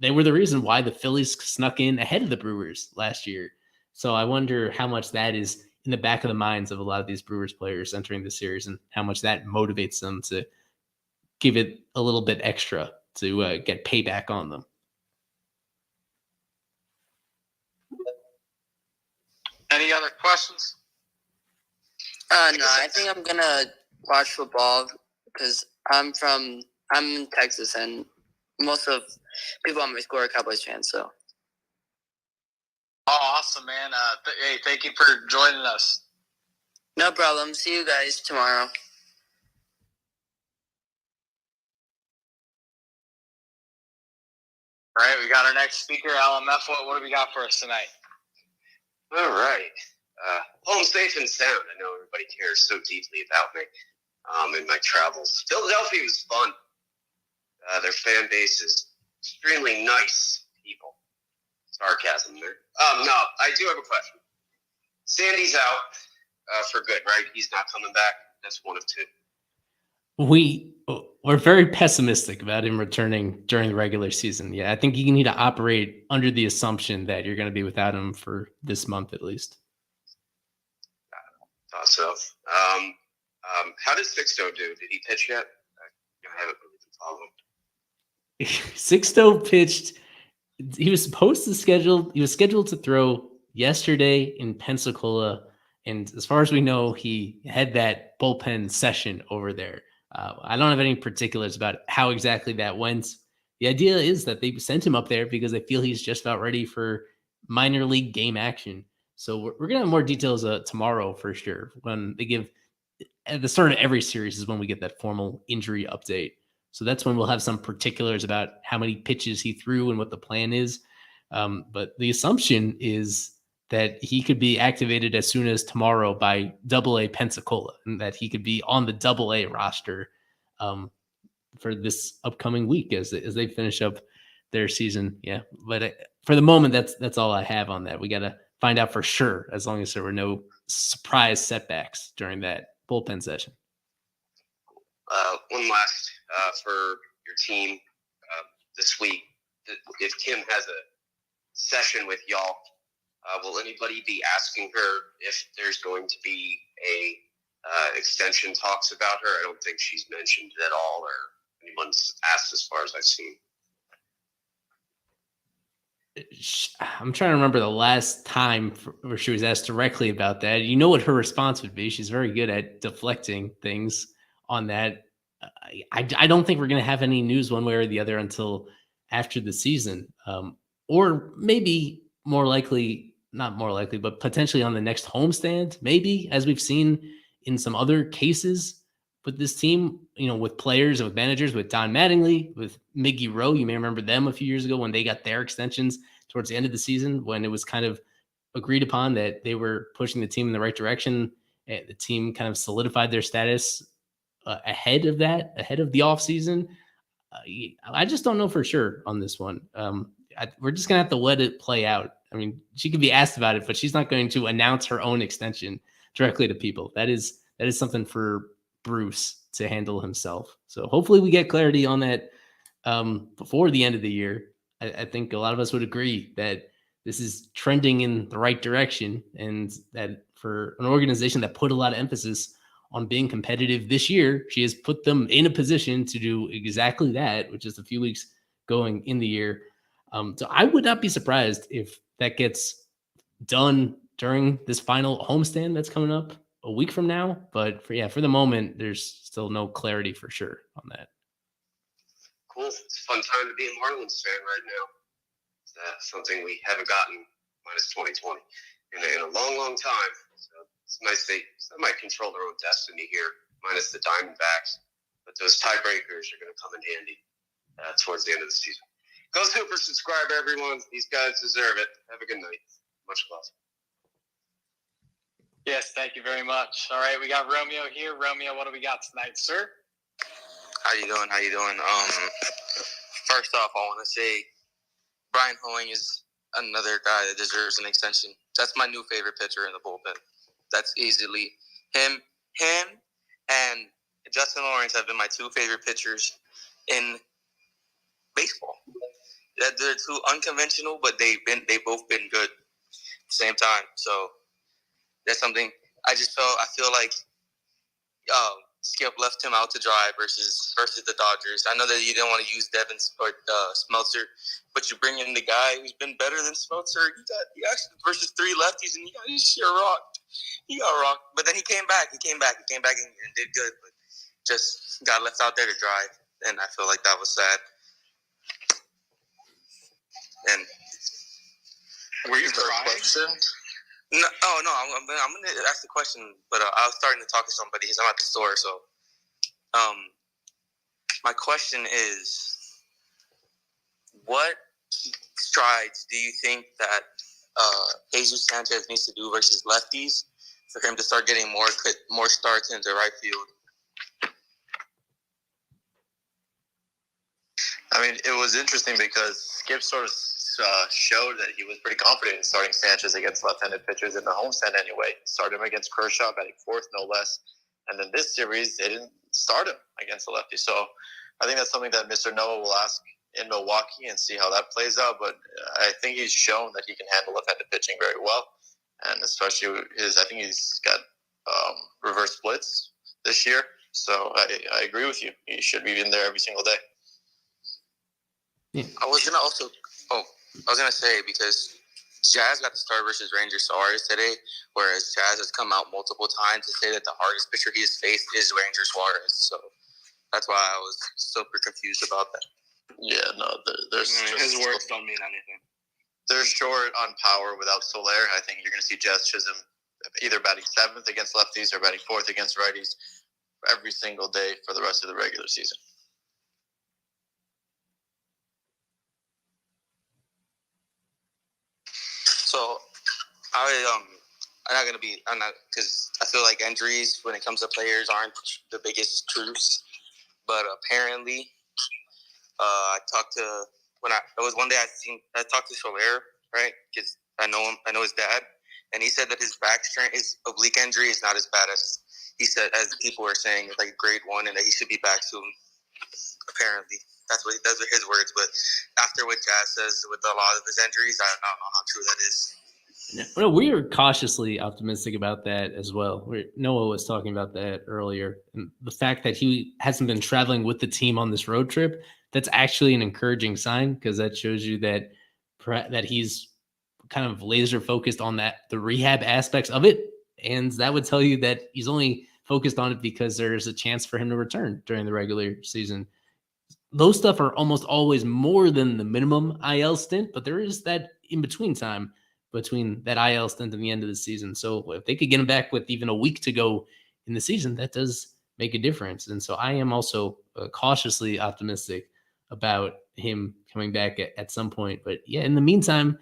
they were the reason why the Phillies snuck in ahead of the Brewers last year. So I wonder how much that is in the back of the minds of a lot of these Brewers players entering the series and how much that motivates them to give it a little bit extra to get payback on them. Any other questions? No, I think I'm going to watch football because I'm in Texas and most of people on my school are Cowboys fans, so. Oh, awesome, man. Hey, thank you for joining us. No problem. See you guys tomorrow. All right, we got our next speaker, LMF. What do we got for us tonight? All right. Home safe and sound. I know everybody cares so deeply about me in my travels. Philadelphia was fun. Their fan base is extremely nice people. Sarcasm there. No, I do have a question. Sandy's out for good, right? He's not coming back. That's one of two. We're very pessimistic about him returning during the regular season. Yeah, I think you need to operate under the assumption that you're going to be without him for this month at least. Thought so. How does Sixto do? Did he pitch yet? I haven't really been following. Sixto pitched. He was scheduled to throw yesterday in Pensacola. And as far as we know, he had that bullpen session over there. I don't have any particulars about how exactly that went. The idea is that they sent him up there because they feel he's just about ready for minor league game action. So we're going to have more details tomorrow for sure. When they give at the start of every series is when we get that formal injury update. So that's when we'll have some particulars about how many pitches he threw and what the plan is. But the assumption is that he could be activated as soon as tomorrow by Double-A Pensacola, and that he could be on the Double-A roster for this upcoming week as they finish up their season. Yeah, but for the moment, that's all I have on that. We got to find out for sure, as long as there were no surprise setbacks during that bullpen session. One last for your team this week. If Kim has a session with y'all, will anybody be asking her if there's going to be a extension talks about her? I don't think she's mentioned it at all, or anyone's asked as far as I've seen. I'm trying to remember the last time where she was asked directly about that. You know what her response would be. She's very good at deflecting things on that. I don't think we're going to have any news one way or the other until after the season, or maybe not more likely, but potentially on the next homestand, maybe, as we've seen in some other cases with this team, with players and with managers, with Don Mattingly, with Miggy Rowe. You may remember them a few years ago when they got their extensions towards the end of the season, when it was kind of agreed upon that they were pushing the team in the right direction. And the team kind of solidified their status ahead of the offseason. I just don't know for sure on this one. We're just going to have to let it play out. I mean, she could be asked about it, but she's not going to announce her own extension directly to people. That is something for Bruce to handle himself. So hopefully we get clarity on that before the end of the year. I think a lot of us would agree that this is trending in the right direction, and that for an organization that put a lot of emphasis on being competitive this year, she has put them in a position to do exactly that, which is a few weeks going in the year. So I would not be surprised if that gets done during this final homestand that's coming up a week from now. But for the moment, there's still no clarity for sure on that. Cool. It's a fun time to be a Marlins fan right now. It's something we haven't gotten minus 2020 in a long, long time. So it's nice they might control their own destiny here, minus the Diamondbacks. But those tiebreakers are going to come in handy towards the end of the season. Go super subscribe, everyone. These guys deserve it. Have a good night. Much love. Yes, thank you very much. All right, we got Romeo here. Romeo, what do we got tonight, sir? How you doing? First off, I want to say Brian Hoeing is another guy that deserves an extension. That's my new favorite pitcher in the bullpen. That's easily him, and Justin Lawrence have been my two favorite pitchers in baseball. They're two unconventional, but they've both been good at the same time. So that's something I feel like Skip left him out to dry versus the Dodgers. I know that you didn't want to use Devin or Smeltzer, but you bring in the guy who's been better than Smeltzer. He actually versus three lefties, and he sure rocked. He got rocked, but then he came back. He came back and did good, but just got left out there to dry, and I feel like that was sad. And were you crying? No, I'm going to ask the question, but I was starting to talk to somebody because I'm at the store. So, my question is, what strides do you think that Jesus Sanchez needs to do versus lefties for him to start getting more starts into right field? I mean, it was interesting because Skip sort of showed that he was pretty confident in starting Sanchez against left-handed pitchers in the homestand anyway. Started him against Kershaw, batting fourth, no less. And then this series, they didn't start him against the lefty. So I think that's something that Mr. Noah will ask in Milwaukee and see how that plays out. But I think he's shown that he can handle left-handed pitching very well. And especially I think he's got reverse splits this year. So I agree with you. He should be in there every single day. Yeah. I was gonna say, because Jazz got the start versus Rangers Suarez today, whereas Jazz has come out multiple times to say that the hardest pitcher he has faced is Ranger Suarez. So that's why I was super confused about that. Yeah, no, his words don't mean anything. They're short on power without Soler. I think you're going to see Jazz Chisholm either batting 7th against lefties or batting 4th against righties every single day for the rest of the regular season. So I'm not, because I feel like injuries when it comes to players aren't the biggest truths. But apparently, I talked to it was one day I talked to Soler, right? Because I know his dad, and he said that his back strain, his oblique injury, is not as bad as he said, as people are saying, it's like grade 1, and that he should be back soon. Apparently, those are his words. But after what Jazz says with a lot of his injuries, I don't know how true that is. Well, we are cautiously optimistic about that as well. Noah was talking about that earlier. And the fact that he hasn't been traveling with the team on this road trip, that's actually an encouraging sign, because that shows you that he's kind of laser focused on the rehab aspects of it. And that would tell you that he's only focused on it because there's a chance for him to return during the regular season. Those stuff are almost always more than the minimum IL stint, but there is that in between time between that IL stint and the end of the season. So if they could get him back with even a week to go in the season, that does make a difference. And so I am also cautiously optimistic about him coming back at some point. But yeah, in the meantime,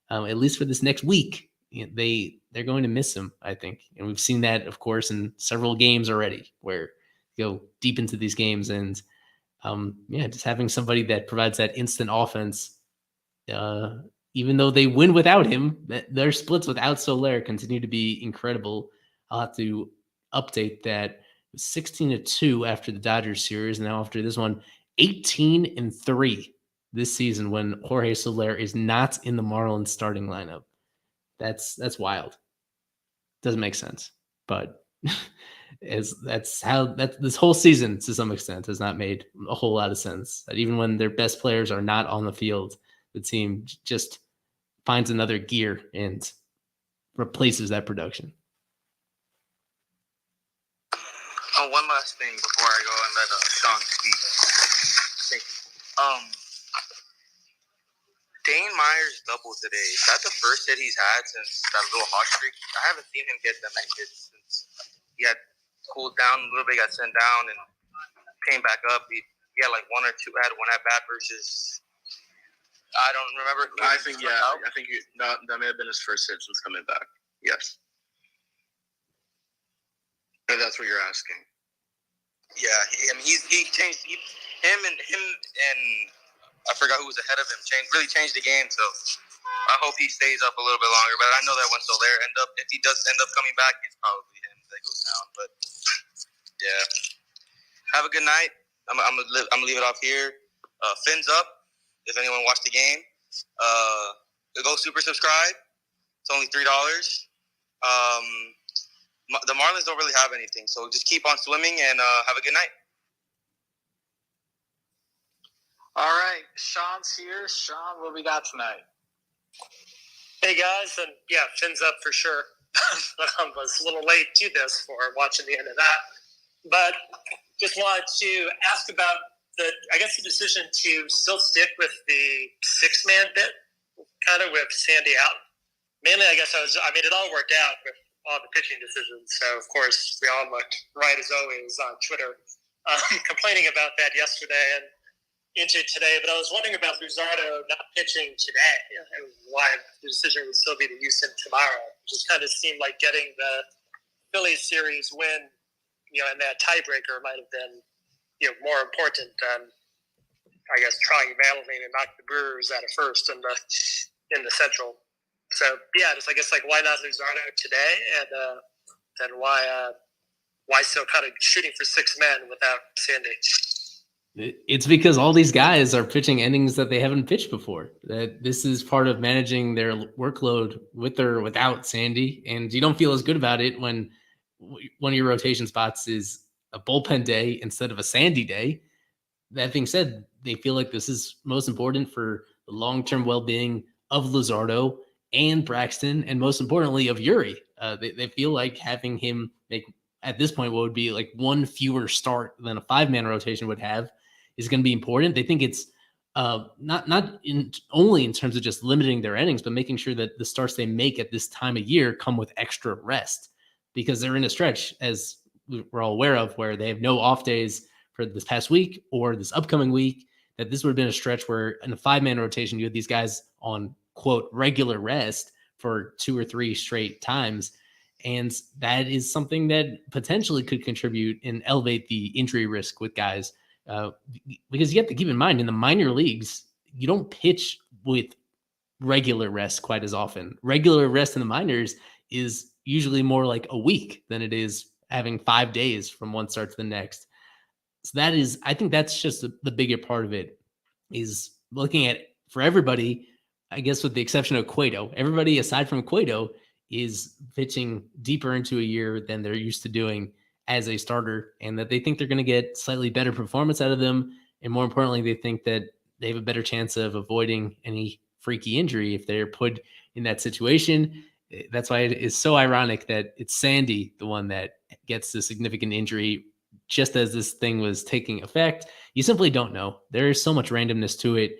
at least for this next week, they're going to miss him, I think. And we've seen that, of course, in several games already, where you go deep into these games and just having somebody that provides that instant offense, even though they win without him, their splits without Soler continue to be incredible. I'll have to update that. 16-2 after the Dodgers series. Now after this one, 18-3 this season when Jorge Soler is not in the Marlins starting lineup. That's wild. Doesn't make sense, but that's how this whole season to some extent has not made a whole lot of sense. That even when their best players are not on the field, the team just finds another gear and replaces that production. One last thing before I go and let Sean speak. Thank you. Dane Myers double today. Is that the first hit he's had since that little hot streak? I haven't seen him get that many hits since he had cooled down a little bit, got sent down, and came back up. He had like one or two, had one at bat versus, I don't remember. I think that may have been his first hit since coming back. Yes. If that's what you're asking. Yeah, he changed him and I forgot who was ahead of him. Really changed the game. So I hope he stays up a little bit longer. But I know that when Soler if he does end up coming back, it's probably him that goes down. But yeah, have a good night. I'm gonna leave it off here. Fins up. If anyone watched the game, go super subscribe. It's only $3. The Marlins don't really have anything, so just keep on swimming and have a good night. All right, Sean's here. Sean, what we got tonight? Hey guys, and yeah, fins up for sure. But I was a little late to this for watching the end of that. But just wanted to ask about the decision to still stick with the 6-man bit, kind of with Sandy out. Mainly, I mean, it all worked out with all the pitching decisions. So, of course, we all looked right as always on Twitter, complaining about that yesterday and into today. But I was wondering about Luzardo not pitching today and why the decision would still be to use him tomorrow. It just kind of seemed like getting the Phillies series win, and that tiebreaker might have been, more important than, I guess, trying valiantly to knock the Brewers out of first in the Central. So yeah, just why not Luzardo today, and then why still kind of shooting for 6 men without Sandy? It's because all these guys are pitching innings that they haven't pitched before. That this is part of managing their workload with or without Sandy, and you don't feel as good about it when one of your rotation spots is a bullpen day instead of a Sandy day. That being said, they feel like this is most important for the long-term well-being of Luzardo and Braxton, and most importantly of Yuri. They feel like having him make, at this point, what would be like one fewer start than a 5-man rotation would have is going to be important. They think it's not only in terms of just limiting their innings, but making sure that the starts they make at this time of year come with extra rest, because they're in a stretch, as we're all aware of, where they have no off days for this past week or this upcoming week. That this would have been a stretch where in a 5-man rotation, you had these guys on quote regular rest for 2 or 3 straight times. And that is something that potentially could contribute and elevate the injury risk with guys. Because you have to keep in mind, in the minor leagues, you don't pitch with regular rest quite as often. Regular rest in the minors is usually more like a week than it is having 5 days from one start to the next. So that is, I think that's just the bigger part of it, is looking at, for everybody, I guess with the exception of Cueto, everybody aside from Cueto is pitching deeper into a year than they're used to doing as a starter, and that they think they're going to get slightly better performance out of them. And more importantly, they think that they have a better chance of avoiding any freaky injury if they're put in that situation. That's why it is so ironic that it's Sandy, the one that gets the significant injury just as this thing was taking effect. You simply don't know. There is so much randomness to it,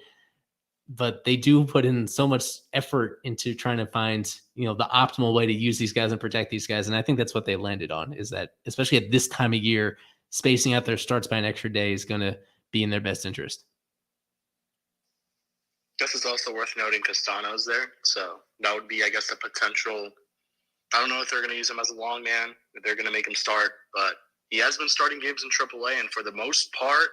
but they do put in so much effort into trying to find, the optimal way to use these guys and protect these guys. And I think that's what they landed on, is that especially at this time of year, spacing out their starts by an extra day is going to be in their best interest. This is also worth noting Castano's there. So that would be, I guess, a potential. I don't know if they're going to use him as a long man, if they're going to make him start, but he has been starting games in AAA, and for the most part,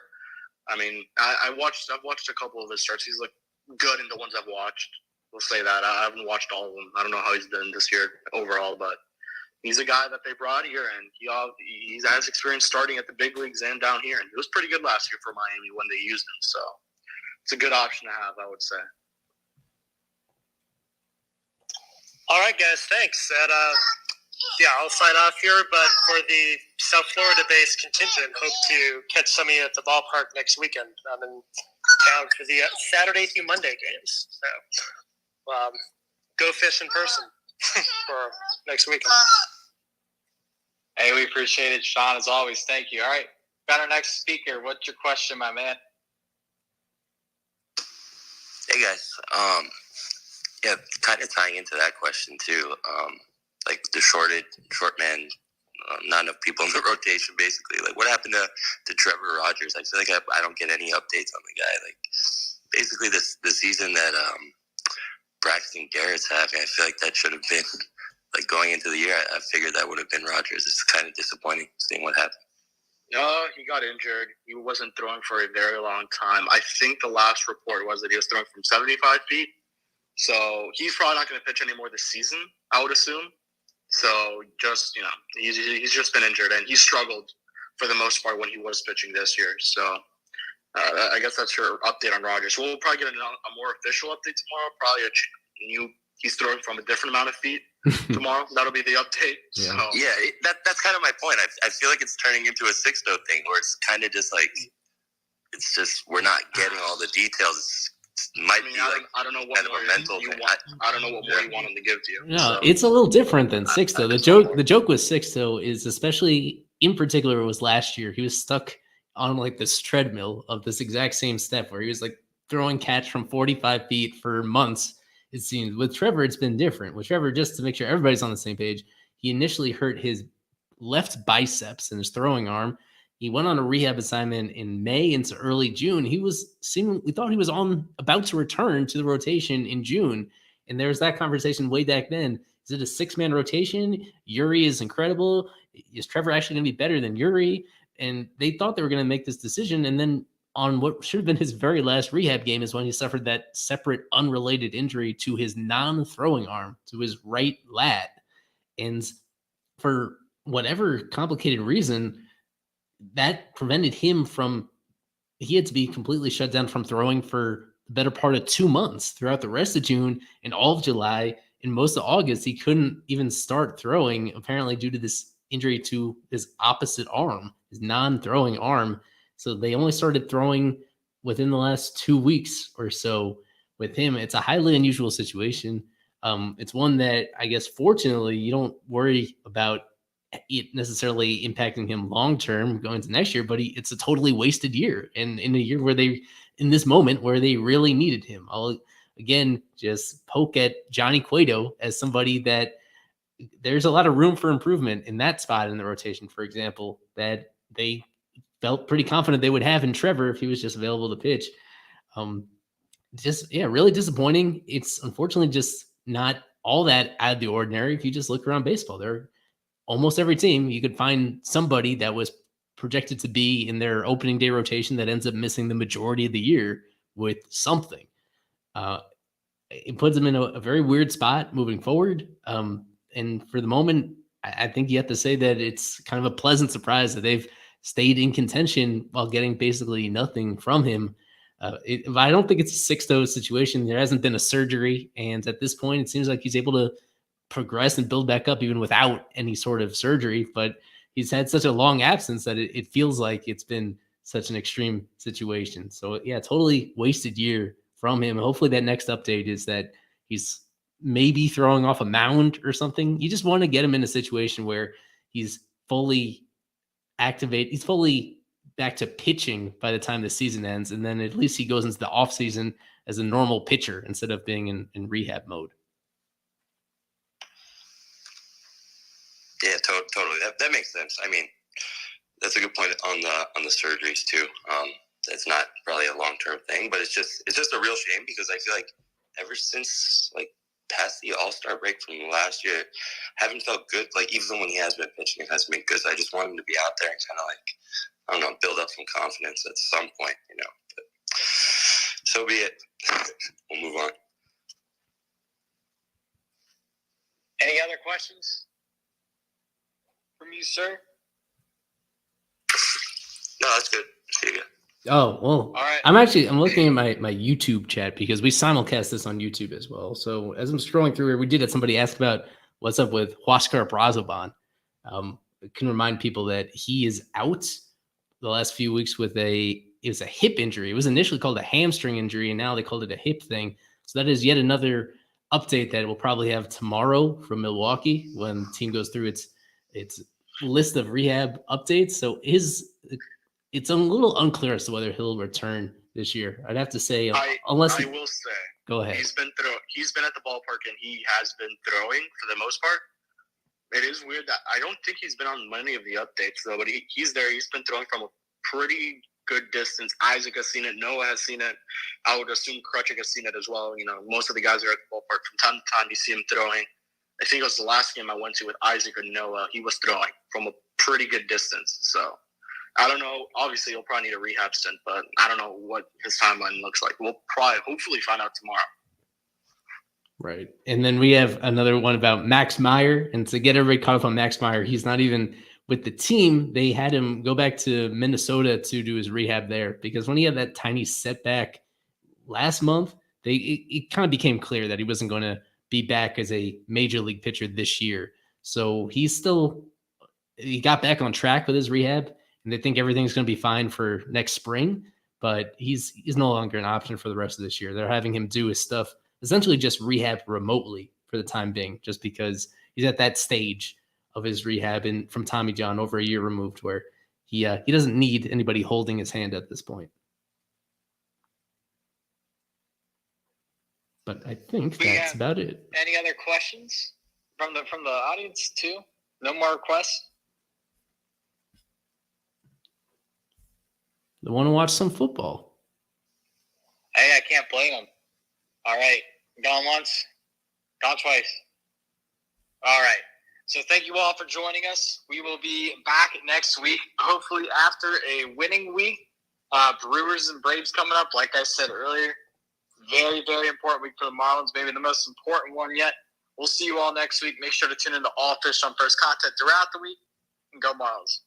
I mean, I've watched a couple of his starts. He's looked good in the ones I've watched. We'll say that. I haven't watched all of them. I don't know how he's done this year overall, but he's a guy that they brought here, and he has experience starting at the big leagues and down here, and he was pretty good last year for Miami when they used him. So it's a good option to have, I would say. All right, guys, thanks. And, I'll sign off here, but for the South Florida-based contingent, hope to catch some of you at the ballpark next weekend. I'm in town for the Saturday through Monday games. So go fish in person for next weekend. Hey, we appreciate it, Sean, as always. Thank you. All right, got our next speaker. What's your question, my man? Hey, guys. Kind of tying into that question, too. Like the short man, not enough people in the rotation, basically. Like, what happened to Trevor Rogers? I feel like I don't get any updates on the guy. Like, basically, the season that Braxton Garrett's having, I feel like that should have been, like, going into the year, I figured that would have been Rogers. It's kind of disappointing seeing what happened. He got injured. He wasn't throwing for a very long time. I think the last report was that he was throwing from 75 feet. So he's probably not going to pitch anymore this season, I would assume. So just, he's just been injured, and he struggled for the most part when he was pitching this year. So I guess that's your update on Rogers. We'll probably get a more official update tomorrow. Probably he's throwing from a different amount of feet tomorrow. That'll be the update. Yeah, so. That's kind of my point. I feel like it's turning into a Sixto thing, where it's kind of just like, it's just, we're not getting all the details. I don't know what more you want. I don't know what more you want him to give to you. No, it's a little different than Sixto. The joke with Sixto is, especially in particular, was last year. He was stuck on like this treadmill of this exact same step where he was like throwing catch from 45 feet for months. It seems with Trevor, it's been different. With Trevor, just to make sure everybody's on the same page, he initially hurt his left biceps and his throwing arm. He went on a rehab assignment in May into early June. We thought he was about to return to the rotation in June. And there was that conversation way back then. Is it a 6-man rotation? Yuri is incredible. Is Trevor actually going to be better than Yuri? And they thought they were going to make this decision. And then on what should have been his very last rehab game is when he suffered that separate, unrelated injury to his non-throwing arm, to his right lat. And for whatever complicated reason, that prevented him he had to be completely shut down from throwing for the better part of 2 months throughout the rest of June and all of July. And most of August, he couldn't even start throwing, apparently due to this injury to his opposite arm, his non-throwing arm. So they only started throwing within the last 2 weeks or so with him. It's a highly unusual situation. It's one that I guess fortunately you don't worry about it necessarily impacting him long term going into next year, but it's a totally wasted year, and in a year where in this moment where they really needed him. I'll again just poke at Johnny Cueto as somebody that there's a lot of room for improvement in that spot in the rotation, for example, that they felt pretty confident they would have in Trevor if he was just available to pitch. Really disappointing. It's unfortunately just not all that out of the ordinary. If you just look around baseball, there almost every team you could find somebody that was projected to be in their opening day rotation that ends up missing the majority of the year with something. It puts them in a very weird spot moving forward. And for the moment, I think you have to say that it's kind of a pleasant surprise that they've stayed in contention while getting basically nothing from him. I don't think it's a 6-0 situation. There hasn't been a surgery. And at this point, it seems like he's able to progress and build back up even without any sort of surgery. But he's had such a long absence that it feels like it's been such an extreme situation. So, yeah, totally wasted year from him. Hopefully that next update is that he's maybe throwing off a mound or something. You just want to get him in a situation where he's fully activated. He's fully back to pitching by the time the season ends. And then at least he goes into the off season as a normal pitcher instead of being in rehab mode. Yeah, totally. That makes sense. I mean, that's a good point on the surgeries too. It's not probably a long-term thing, but it's just a real shame because I feel like ever since like past the All-Star break from last year, haven't felt good. Like even when he has been pitching, it hasn't been good. So I just want him to be out there and kind of like, I don't know, build up some confidence at some point, you know. But so be it. We'll move on. Any other questions from you, sir? No, that's good. See you. Oh, well, all right. I'm looking at my YouTube chat because we simulcast this on YouTube as well. So as I'm scrolling through here, we did have somebody ask about what's up with Huáscar Brazoban. I can remind people that he is out the last few weeks with it was a hip injury. It was initially called a hamstring injury, and now they called it a hip thing. So that is yet another update that we'll probably have tomorrow from Milwaukee when the team goes through its list of rehab updates. So it's a little unclear as to whether he'll return this year. I'd have to say, I will say, go ahead. He's been at the ballpark and he has been throwing for the most part. It is weird that I don't think he's been on many of the updates though, but he's there. He's been throwing from a pretty good distance. Isaac has seen it. Noah has seen it. I would assume Krutchik has seen it as well. You know, most of the guys are at the ballpark from time to time. You see him throwing. I think it was the last game I went to with Isaac and Noah. He was throwing from a pretty good distance. So I don't know. Obviously, he'll probably need a rehab stint, but I don't know what his timeline looks like. We'll probably hopefully find out tomorrow. Right. And then we have another one about Max Meyer. And to get everybody caught up on Max Meyer, he's not even with the team. They had him go back to Minnesota to do his rehab there because when he had that tiny setback last month, it kind of became clear that he wasn't going to be back as a major league pitcher this year. So he got back on track with his rehab, and they think everything's going to be fine for next spring, but he's no longer an option for the rest of this year. They're having him do his stuff, essentially just rehab remotely for the time being, just because he's at that stage of his rehab and from Tommy John over a year removed where he doesn't need anybody holding his hand at this point. But I think that's about it. Any other questions from the audience too? No more requests? They want to watch some football. Hey, I can't blame them. All right. Gone once, gone twice. All right. So thank you all for joining us. We will be back next week, hopefully after a winning week. Brewers and Braves coming up, like I said earlier. Very, very important week for the Marlins. Maybe the most important one yet. We'll see you all next week. Make sure to tune in to All Fish on First Content throughout the week. And go Marlins.